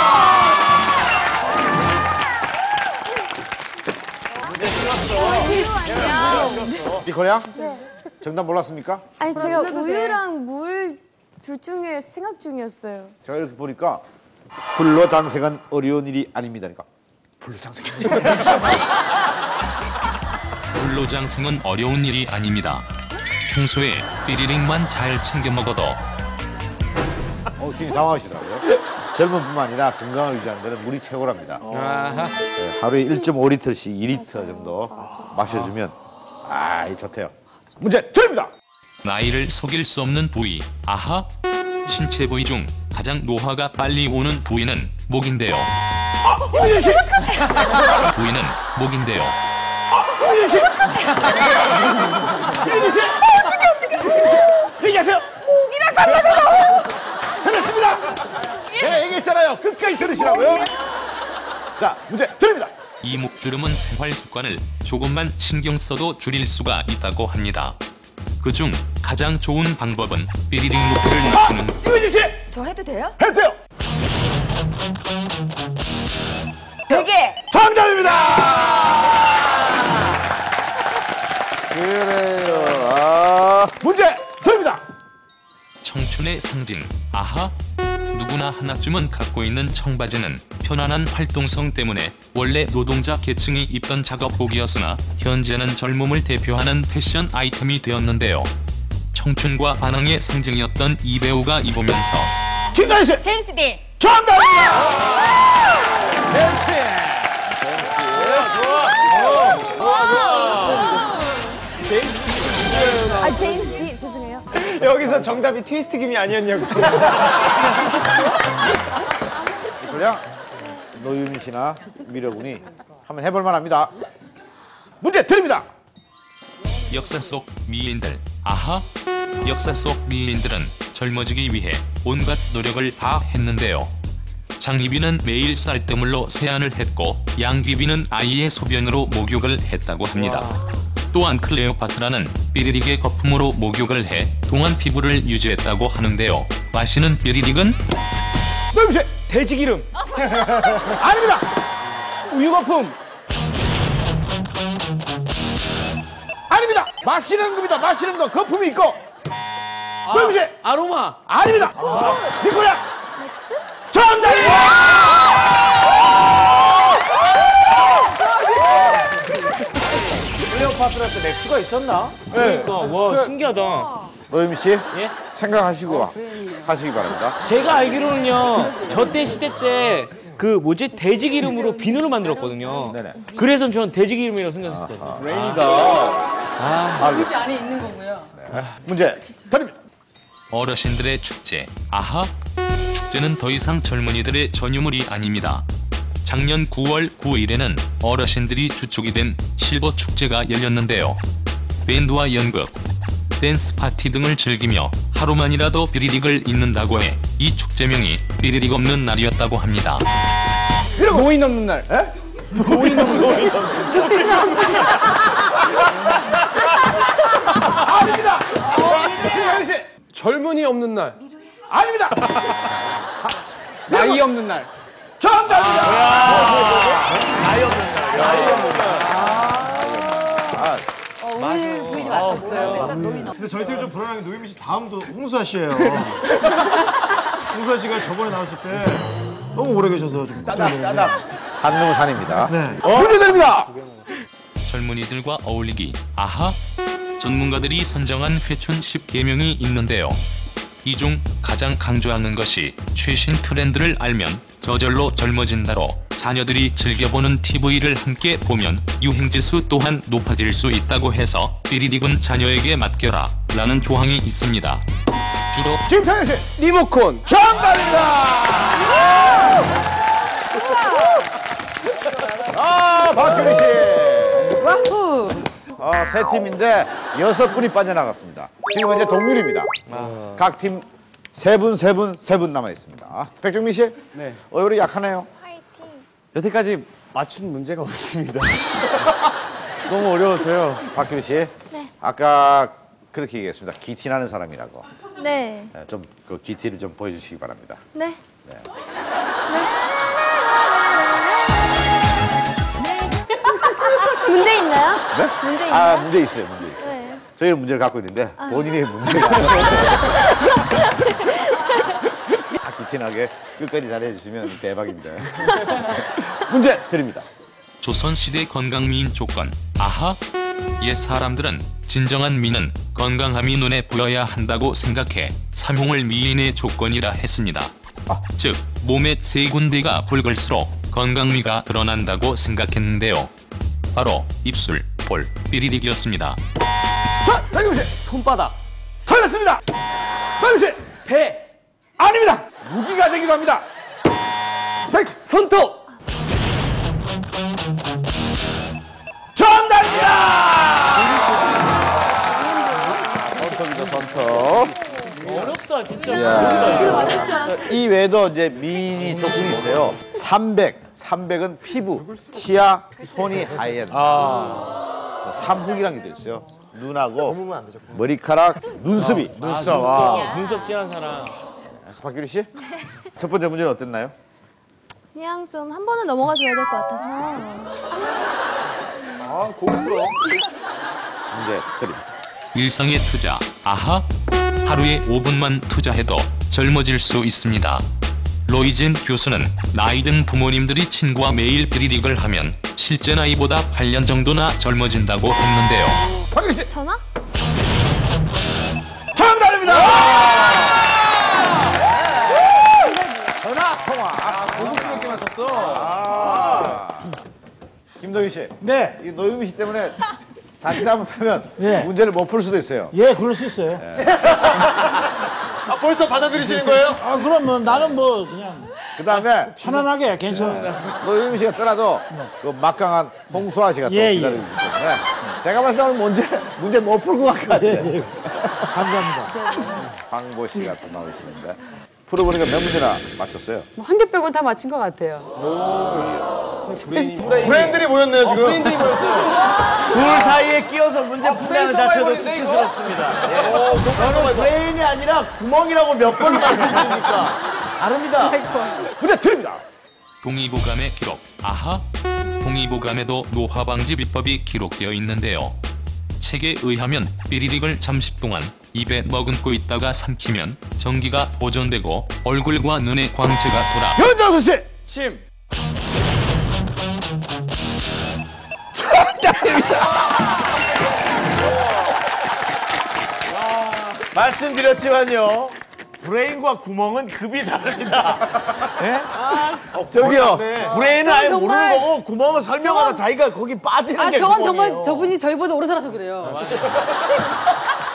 니콜이야? 네. 정답 몰랐습니까? 아니 제가 몰라도 돼. 우유랑 물 둘 중에 생각 중이었어요. 제가 이렇게 보니까 불로장생은 어려운 일이 아닙니다니까. 불로장생. 불로장생은 어려운 일이 아닙니다. 평소에 삐리릭만 잘 챙겨 먹어도 굉장히 당황하시더라고요. 젊은 뿐만 아니라 건강을 유지하는 데는 물이 최고랍니다. 네, 하루에 1.5리터씩 2리터 정도 마셔주면 좋대요. 문제 드립니다. 나이를 속일 수 없는 부위. 아하. 신체 부위 중 가장 노화가 빨리 오는 부위는 목인데요. 부위는 목인데요. 얘기하세요. 목이라고 하려고. 틀렸습니다. 제가 얘기했잖아요. 끝까지 들으시라고요. 자, 문제 드립니다. 이목주름은 생활 습관을 조금만 신경 써도 줄일 수가 있다고 합니다. 그중 가장 좋은 방법은 삐리릭 높이를 낮추는. 이민지 씨! 저 해도 돼요? 해도 돼요. 베개! 정답입니다. 그래요. 문제 드립니다. 청춘의 상징. 아하. 누구나 하나쯤은 갖고 있는 청바지는 편안한 활동성 때문에 원래 노동자 계층이 입던 작업복이었으나 현재는 젊음을 대표하는 패션 아이템이 되었는데요. 청춘과 반항의 상징이었던 이 배우가 입으면서 김다희 씨! 제임스 딘! 정답입니다! 제임스! 제임스 딘 죄송해요. 여기서 정답이 트위스트 김이 아니었냐고. 이걸요? 노유미 씨나 미려군이 한번 해볼 만합니다. 문제 드립니다. 역사 속 미인들. 아하. 역사 속 미인들은 젊어지기 위해 온갖 노력을 다 했는데요. 장희빈은 매일 쌀뜨물로 세안을 했고 양귀빈은 아이의 소변으로 목욕을 했다고 합니다. 또한 클레오파트라는 삐리릭의 거품으로 목욕을 해 동안 피부를 유지했다고 하는데요. 마시는 삐리릭은? 노유미 씨! 돼지기름. 아닙니다. 우유 거품. 아닙니다. 마시는 겁니다. 마시는 거 거품이 있고. 노유미 씨! 아로마. 아닙니다. 니콜야! 맥주? 정답입니다. 클레오파트라한테 맥주가 있었나? 그러니까 와 신기하다. 노유미 씨, 예? 생각하시고 하시기 바랍니다. 제가 알기로는요, 저 때 시대 때 그 뭐지 돼지 기름으로 비누를 만들었거든요. 그래서 저는 돼지 기름이라고 생각했었거든요. 음식 안에 있는 거고요. 문제 드립니다. 어르신들의 축제 아하. 축제는 더 이상 젊은이들의 전유물이 아닙니다. 작년 9월 9일에는 어르신들이 주축이 된 실버 축제가 열렸는데요. 밴드와 연극, 댄스 파티 등을 즐기며 하루만이라도 비리릭을 잊는다고 해 이 축제명이 비리릭 없는 날이었다고 합니다. 노인 없는 날. 노인 없는 아닙니다. 김상현 씨. 젊은이 없는 날. 아닙니다. 나이 없는 날. 정답입니다. 나이 없는 날. 나이 없는 날. 우리 부인이 맞췄어요. 근데 저희 팀이 좀 불안한 게 노유미 씨 다음도 홍수아 씨예요. 홍수아 씨가 저번에 나왔을 때 너무 오래 계셔서 좀 따닥. 산능산입니다. 네. 문제 드립니다. 젊은이들과 어울리기 아하. 전문가들이 선정한 회춘 10계명이 있는데요. 이 중 가장 강조하는 것이 최신 트렌드를 알면 저절로 젊어진다로 자녀들이 즐겨보는 TV를 함께 보면 유행지수 또한 높아질 수 있다고 해서 비리릭은 자녀에게 맡겨라 라는 조항이 있습니다. 주로 김상현 씨. 리모컨. 정답입니다. 박규리 씨. 와후. 세 팀인데 6분이 빠져나갔습니다. 지금 현재 동률입니다. 각 팀 3분 남아 있습니다. 백종민 씨. 네. 얼굴이 약하네요. 여태까지 맞춘 문제가 없습니다. 너무 어려워서요. 박규리 씨. 네. 아까 그렇게 얘기했습니다. 기티 나는 사람이라고. 네. 좀 그 기티를 좀 보여주시기 바랍니다. 네. 문제 있나요? 네? 문제 있나요? 문제 있어요. 네. 저희는 문제를 갖고 있는데 본인이 문제가 다 기티나게 끝까지 잘해주시면 대박입니다. 문제 드립니다. 조선시대 건강미인 조건 아하. 옛 사람들은 진정한 미는 건강함이 눈에 보여야 한다고 생각해 삼홍을 미인의 조건이라 했습니다. 즉 몸의 3군데가 붉을수록 건강미가 드러난다고 생각했는데요. 바로 입술, 볼, 삐리릭이었습니다. 자, 백규리 씨. 손바닥. 틀렸습니다. 백규리 씨. 배. 아닙니다. 무기가 되기도 합니다. 손톱. 정답입니다. 손톱이죠, 손톱. 어렵다 진짜. 이 외에도 이제 미인이 조건이 있어요. 300은 피부, 치아, 손이 하얀. 삼흑이라는 게 있어요. 눈하고 머리카락, 눈썹이. 눈썹 진한 사람. 박규리 씨? 첫 번째 문제는 어땠나요? 그냥 좀 한 번은 넘어가 줘야 될 것 같아서. 고급스러워. 문제 드립니다. 일상의 투자 아하. 하루에 5분만 투자해도 젊어질 수 있습니다. 로이젠 교수는 나이 든 부모님들이 친구와 매일 비리릭을 하면 실제 나이보다 8년 정도나 젊어진다고 했는데요. 박규리 씨. 전화? 정답입니다. 전화 통화. 고급스럽게 맞췄어. 김동희 씨. 네. 이 노유미 씨 때문에 자칫 잘못하면 예. 문제를 못 풀 수도 있어요. 예, 그럴 수 있어요. 벌써 받아들이시는 거예요? 그러면 나는 뭐 그냥 그다음에 편안하게 괜찮아요. 노유미 씨가 떠나도 그 막강한 홍수아 씨가 또 예, 기다리고 있기 때문에 제가 봤을 때는 문제 못 풀 것 같아요. 감사합니다. 황보 씨가 또 나오시는데 풀어보니까 몇 문제나 맞췄어요? 한 개 빼고는 다 맞힌 것 같아요. 브레인들이 모였네요 지금. 브레인들이 모였어요. 둘 사이에 끼어서 문제 푼다는 자체도 수치스럽습니다. 저는 브레인이 아니라 구멍이라고 몇 번을 말씀드립니까? 다릅니다. 문제 드립니다. 동의보감의 기록 아하. 동의보감에도 노화 방지 비법이 기록되어 있는데요. 책에 의하면 삐리릭을 잠시 동안 입에 머금고 있다가 삼키면 전기가 보존되고 얼굴과 눈에 광채가 돌아. 현정수 씨. 침. 말씀드렸지만요. 브레인과 구멍은 급이 다릅니다. 예? 저기요. 브레인은 아예 정말- 모르는 거고 구멍은 설명하다 자기가 거기 빠지는 게 저건 구멍이에요. 정말 저분이 저희보다 오래 살아서 그래요.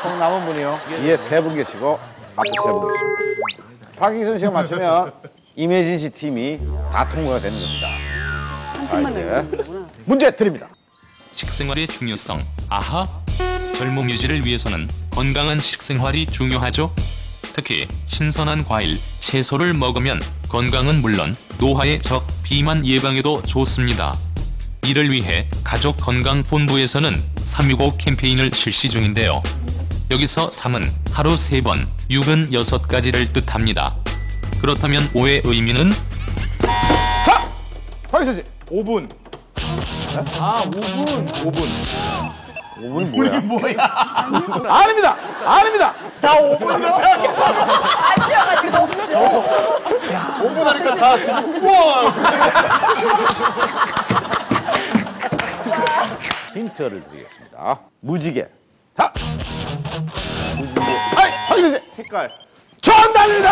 총 남은 분이요. 뒤에 3분 계시고 앞에 3분 계십니다. 박익선 씨가 맞추면 임혜진 씨 팀이 다 통과가 되는 겁니다. 문제 드립니다. 식생활의 중요성. 아하. 젊음 유지를 위해서는 건강한 식생활이 중요하죠. 특히 신선한 과일, 채소를 먹으면 건강은 물론 노화의 적, 비만 예방에도 좋습니다. 이를 위해 가족건강본부에서는 365 캠페인을 실시 중인데요. 여기서 3은 하루 3번, 6은 6가지를 뜻합니다. 그렇다면 5의 의미는? 자! 박익선 씨. 5분. 아, 5분. 5분. 5분이 뭐야? 뭐야? 아닙니다! 아닙니다! 다 5분으로 생각해서 아쉬워가지고 5분 하니까 다 우와! 힌트를 드리겠습니다. 무지개. 자! 무지개. 아이! 박익선 씨! 색깔. 정답입니다!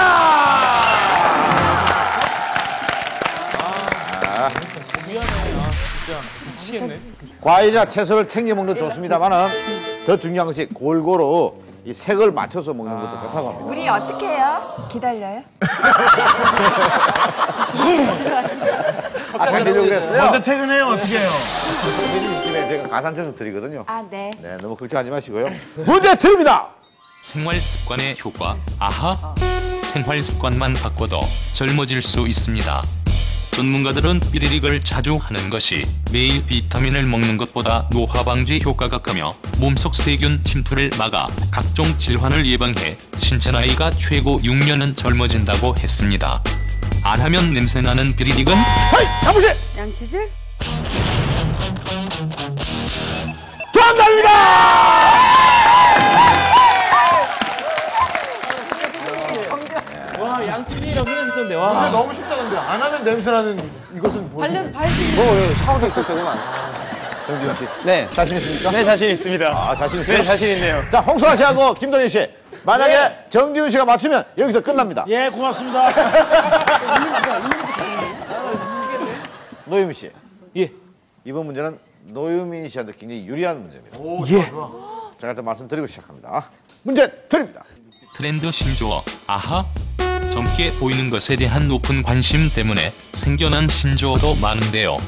미치겠네. 과일이나 채소를 챙겨 먹는 것도 좋습니다만은 더 중요한 것이 골고루 이 색을 맞춰서 먹는 것도 좋다고 합니다. 우리 어떻게 해요? 기다려요? 아까 드리려고 그랬어요. 먼저 퇴근해요. 어떻게 해요? 제가 가산점 드리거든요. 아, 네. 네, 너무 걱정하지 마시고요. 문제 드립니다. 생활 습관의 효과. 아하. 생활 습관만 바꿔도 젊어질 수 있습니다. 전문가들은 삐리릭을 자주 하는 것이 매일 비타민을 먹는 것보다 노화 방지 효과가 크며 몸속 세균 침투를 막아 각종 질환을 예방해 신체 나이가 최고 6년은 젊어진다고 했습니다. 안 하면 냄새나는 삐리릭은? 하이! 양보씨! 양치질? 정답입니다! 와, 양치질이라고 생각했었는데, 와. 문제 너무 쉽다 근데 안 하면 냄새나는 이것은 무엇인가요? 샤워도 있을 때는 안. 정지훈 씨. 네. 자신 있습니까? 네, 자신 있습니다. 아, 자신 있어요? 네, 자신 있네요. 자, 홍수아 씨하고 김동현 씨. 만약에 정지훈 씨가 맞추면 여기서 끝납니다. 예, 고맙습니다. 노유민 씨. 예. 이번 문제는 노유민 씨한테 굉장히 유리한 문제입니다. 오, 예. 좋아. 제가 일단 말씀드리고 시작합니다. 문제 드립니다. 트렌드 신조어. 아하. 젊게 보이는 것에 대한 높은 관심 때문에 생겨난 신조어도 많은데요.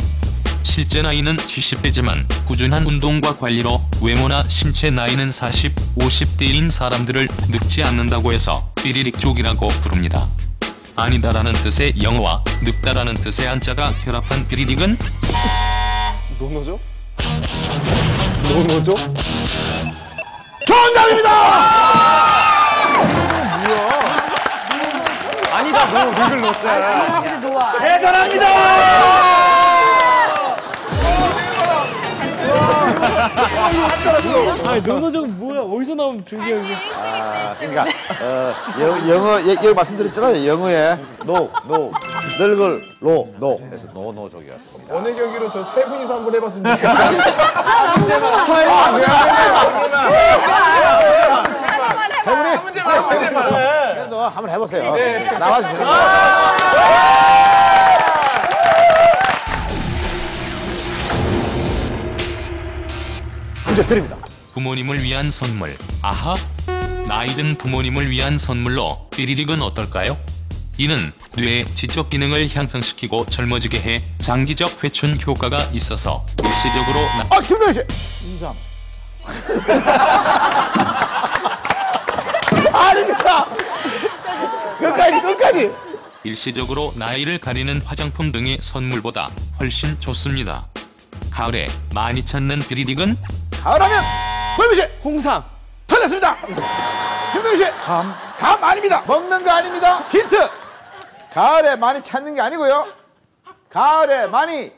실제 나이는 70대지만 꾸준한 운동과 관리로 외모나 신체 나이는 40, 50대인 사람들을 늙지 않는다고 해서 삐리릭족이라고 부릅니다. 아니다라는 뜻의 영어와 늙다라는 뜻의 한자가 결합한 삐리릭은? 노노죠? 노노죠? 정답입니다! 아니다, 노를 넣었잖아. 대단합니다! 아니, 노노족은 뭐야? 어디서 나온 중기야, 이게. 아, 그러니까 영어 말씀드렸잖아요. 영어에 늙을 노 그래서 노족이었습니다. 어느 경기로 저 세 분이서 한번 해봤습니다. 그래도 한번 해보세요. 나와주세요. 문제 드립니다. 부모님을 위한 선물. 아하. 나이든 부모님을 위한 선물로 삐리릭은 어떨까요? 이는 뇌의 지적 기능을 향상시키고 젊어지게 해 장기적 회춘 효과가 있어서 일시적으로 김동현 씨. 인삼. 아닙니다. 끝까지. 일시적으로 나이를 가리는 화장품 등의 선물보다 훨씬 좋습니다. 가을에 많이 찾는 삐리릭은? 가을하면 노유민 씨. 홍삼. 틀렸습니다. 김동현 씨. 감 아닙니다. 먹는 거 아닙니다. 힌트. 가을에 많이 찾는 게 아니고요. 가을에 많이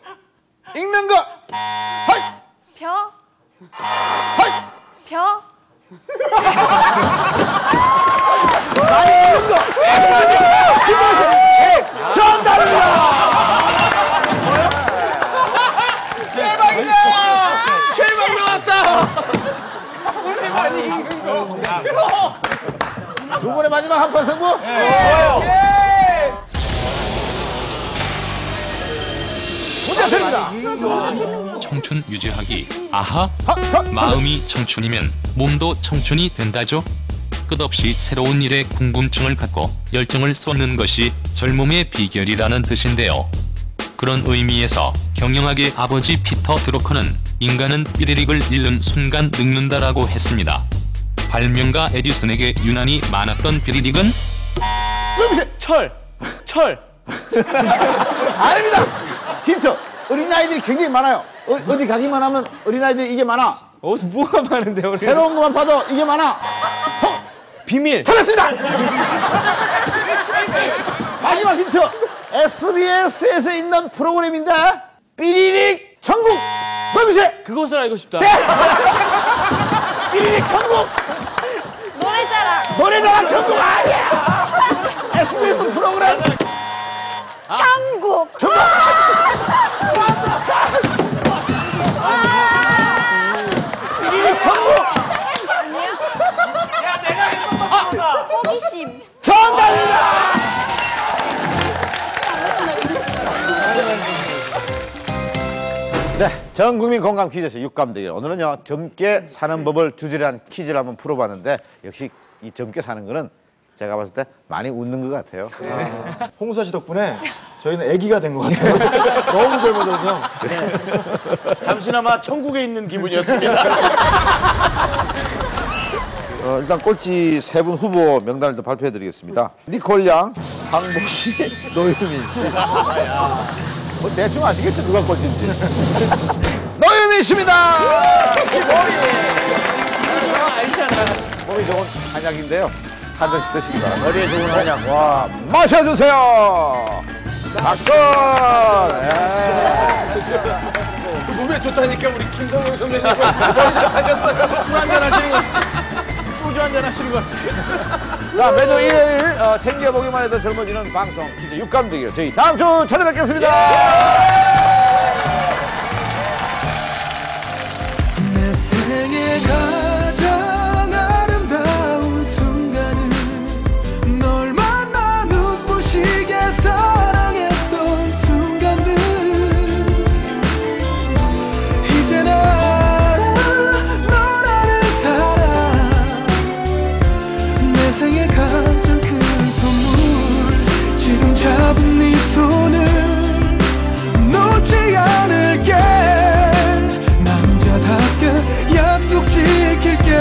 읽는 거. 하이. 벼? 하이. 벼? 많이 읽는 거. 김동현 씨. 책. 정답입니다. 대박 나왔다! 두 분의 마지막 한 판 승부. 청춘 유지하기. 아하. 마음이 청춘이면 몸도 청춘이 된다죠. 끝없이 새로운 일에 궁금증을 갖고 열정을 쏟는 것이 젊음의 비결이라는 뜻인데요. 그런 의미에서 경영학의 아버지 피터 드러커는 인간은 삐리릭을 잃는 순간 늙는다라고 했습니다. 발명가 에디슨에게 유난히 많았던 삐리릭은? 철! 아닙니다. 힌트. 어린아이들이 굉장히 많아요. 어디 가기만 하면 어린아이들이 이게 많아. 어디서 뭐가 많은데요? 우리? 새로운 것만 봐도 이게 많아. 비밀. 찾았습니다. 마지막 힌트. SBS에서 있는 프로그램인데 삐리릭 천국. 뭐이세? 그것을 알고 싶다. 삐리릭 천국. 노래자랑 천국 아니야. SBS 프로그램. 천국. 삐리릭 천국. 야, 내가 했던 것보다. 호기심. 정답입니다. 네, 전 국민 건강 퀴즈에서 육감 대결. 오늘은요 젊게 사는 법을 주제로 한 퀴즈를 한번 풀어봤는데 역시 이 젊게 사는 거는 제가 봤을 때 많이 웃는 것 같아요. 홍수아 씨 덕분에 저희는 아기가 된 것 같아요. 너무 젊어져서. 잠시나마 천국에 있는 기분이었습니다. 일단 꼴찌 3분 후보 명단을 또 발표해드리겠습니다. 니콜 양, 황복 씨, 노유민 씨. 뭐 대충 아시겠죠? 누가 꼴찌인지. 노유민 씨입니다. 몸이 좋은 한약인데요. 한 잔씩 드시기 바랍니다. 머리에 좋은 한약. 와, 마셔주세요. 박수. 몸에 좋다니까 우리 김성용 선배님 머리 하셨어요. 술 한잔 하시는 거. 소주 한잔 하시는 거 같으세요. 자, 매주 일요일 챙겨보기만 해도 젊어지는 방송 퀴즈 육감 대결. 저희 다음 주 찾아뵙겠습니다. 내 생에 가장 아름다운 순간은 널 만나 눈부시게 사랑했던 순간들. 이젠 알아 너라는 사람. 내 생에 가장 큰 선물. 지금 잡은 네 손을 놓지 않을게. 약속 지킬게.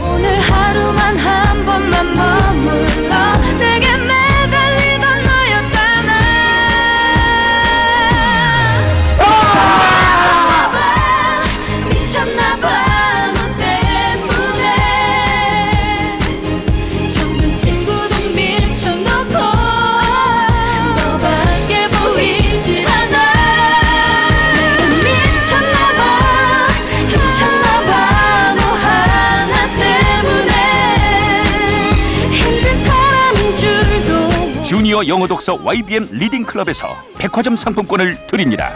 오늘 하루만 한 번만 머물러. 내게 매달리던 너였잖아. 미쳤나봐 너 때문에. 정든 친구도 밀쳐놓고 너밖에 보이질 않아. 주니어 영어 독서 YBM 리딩 클럽에서 백화점 상품권을 드립니다.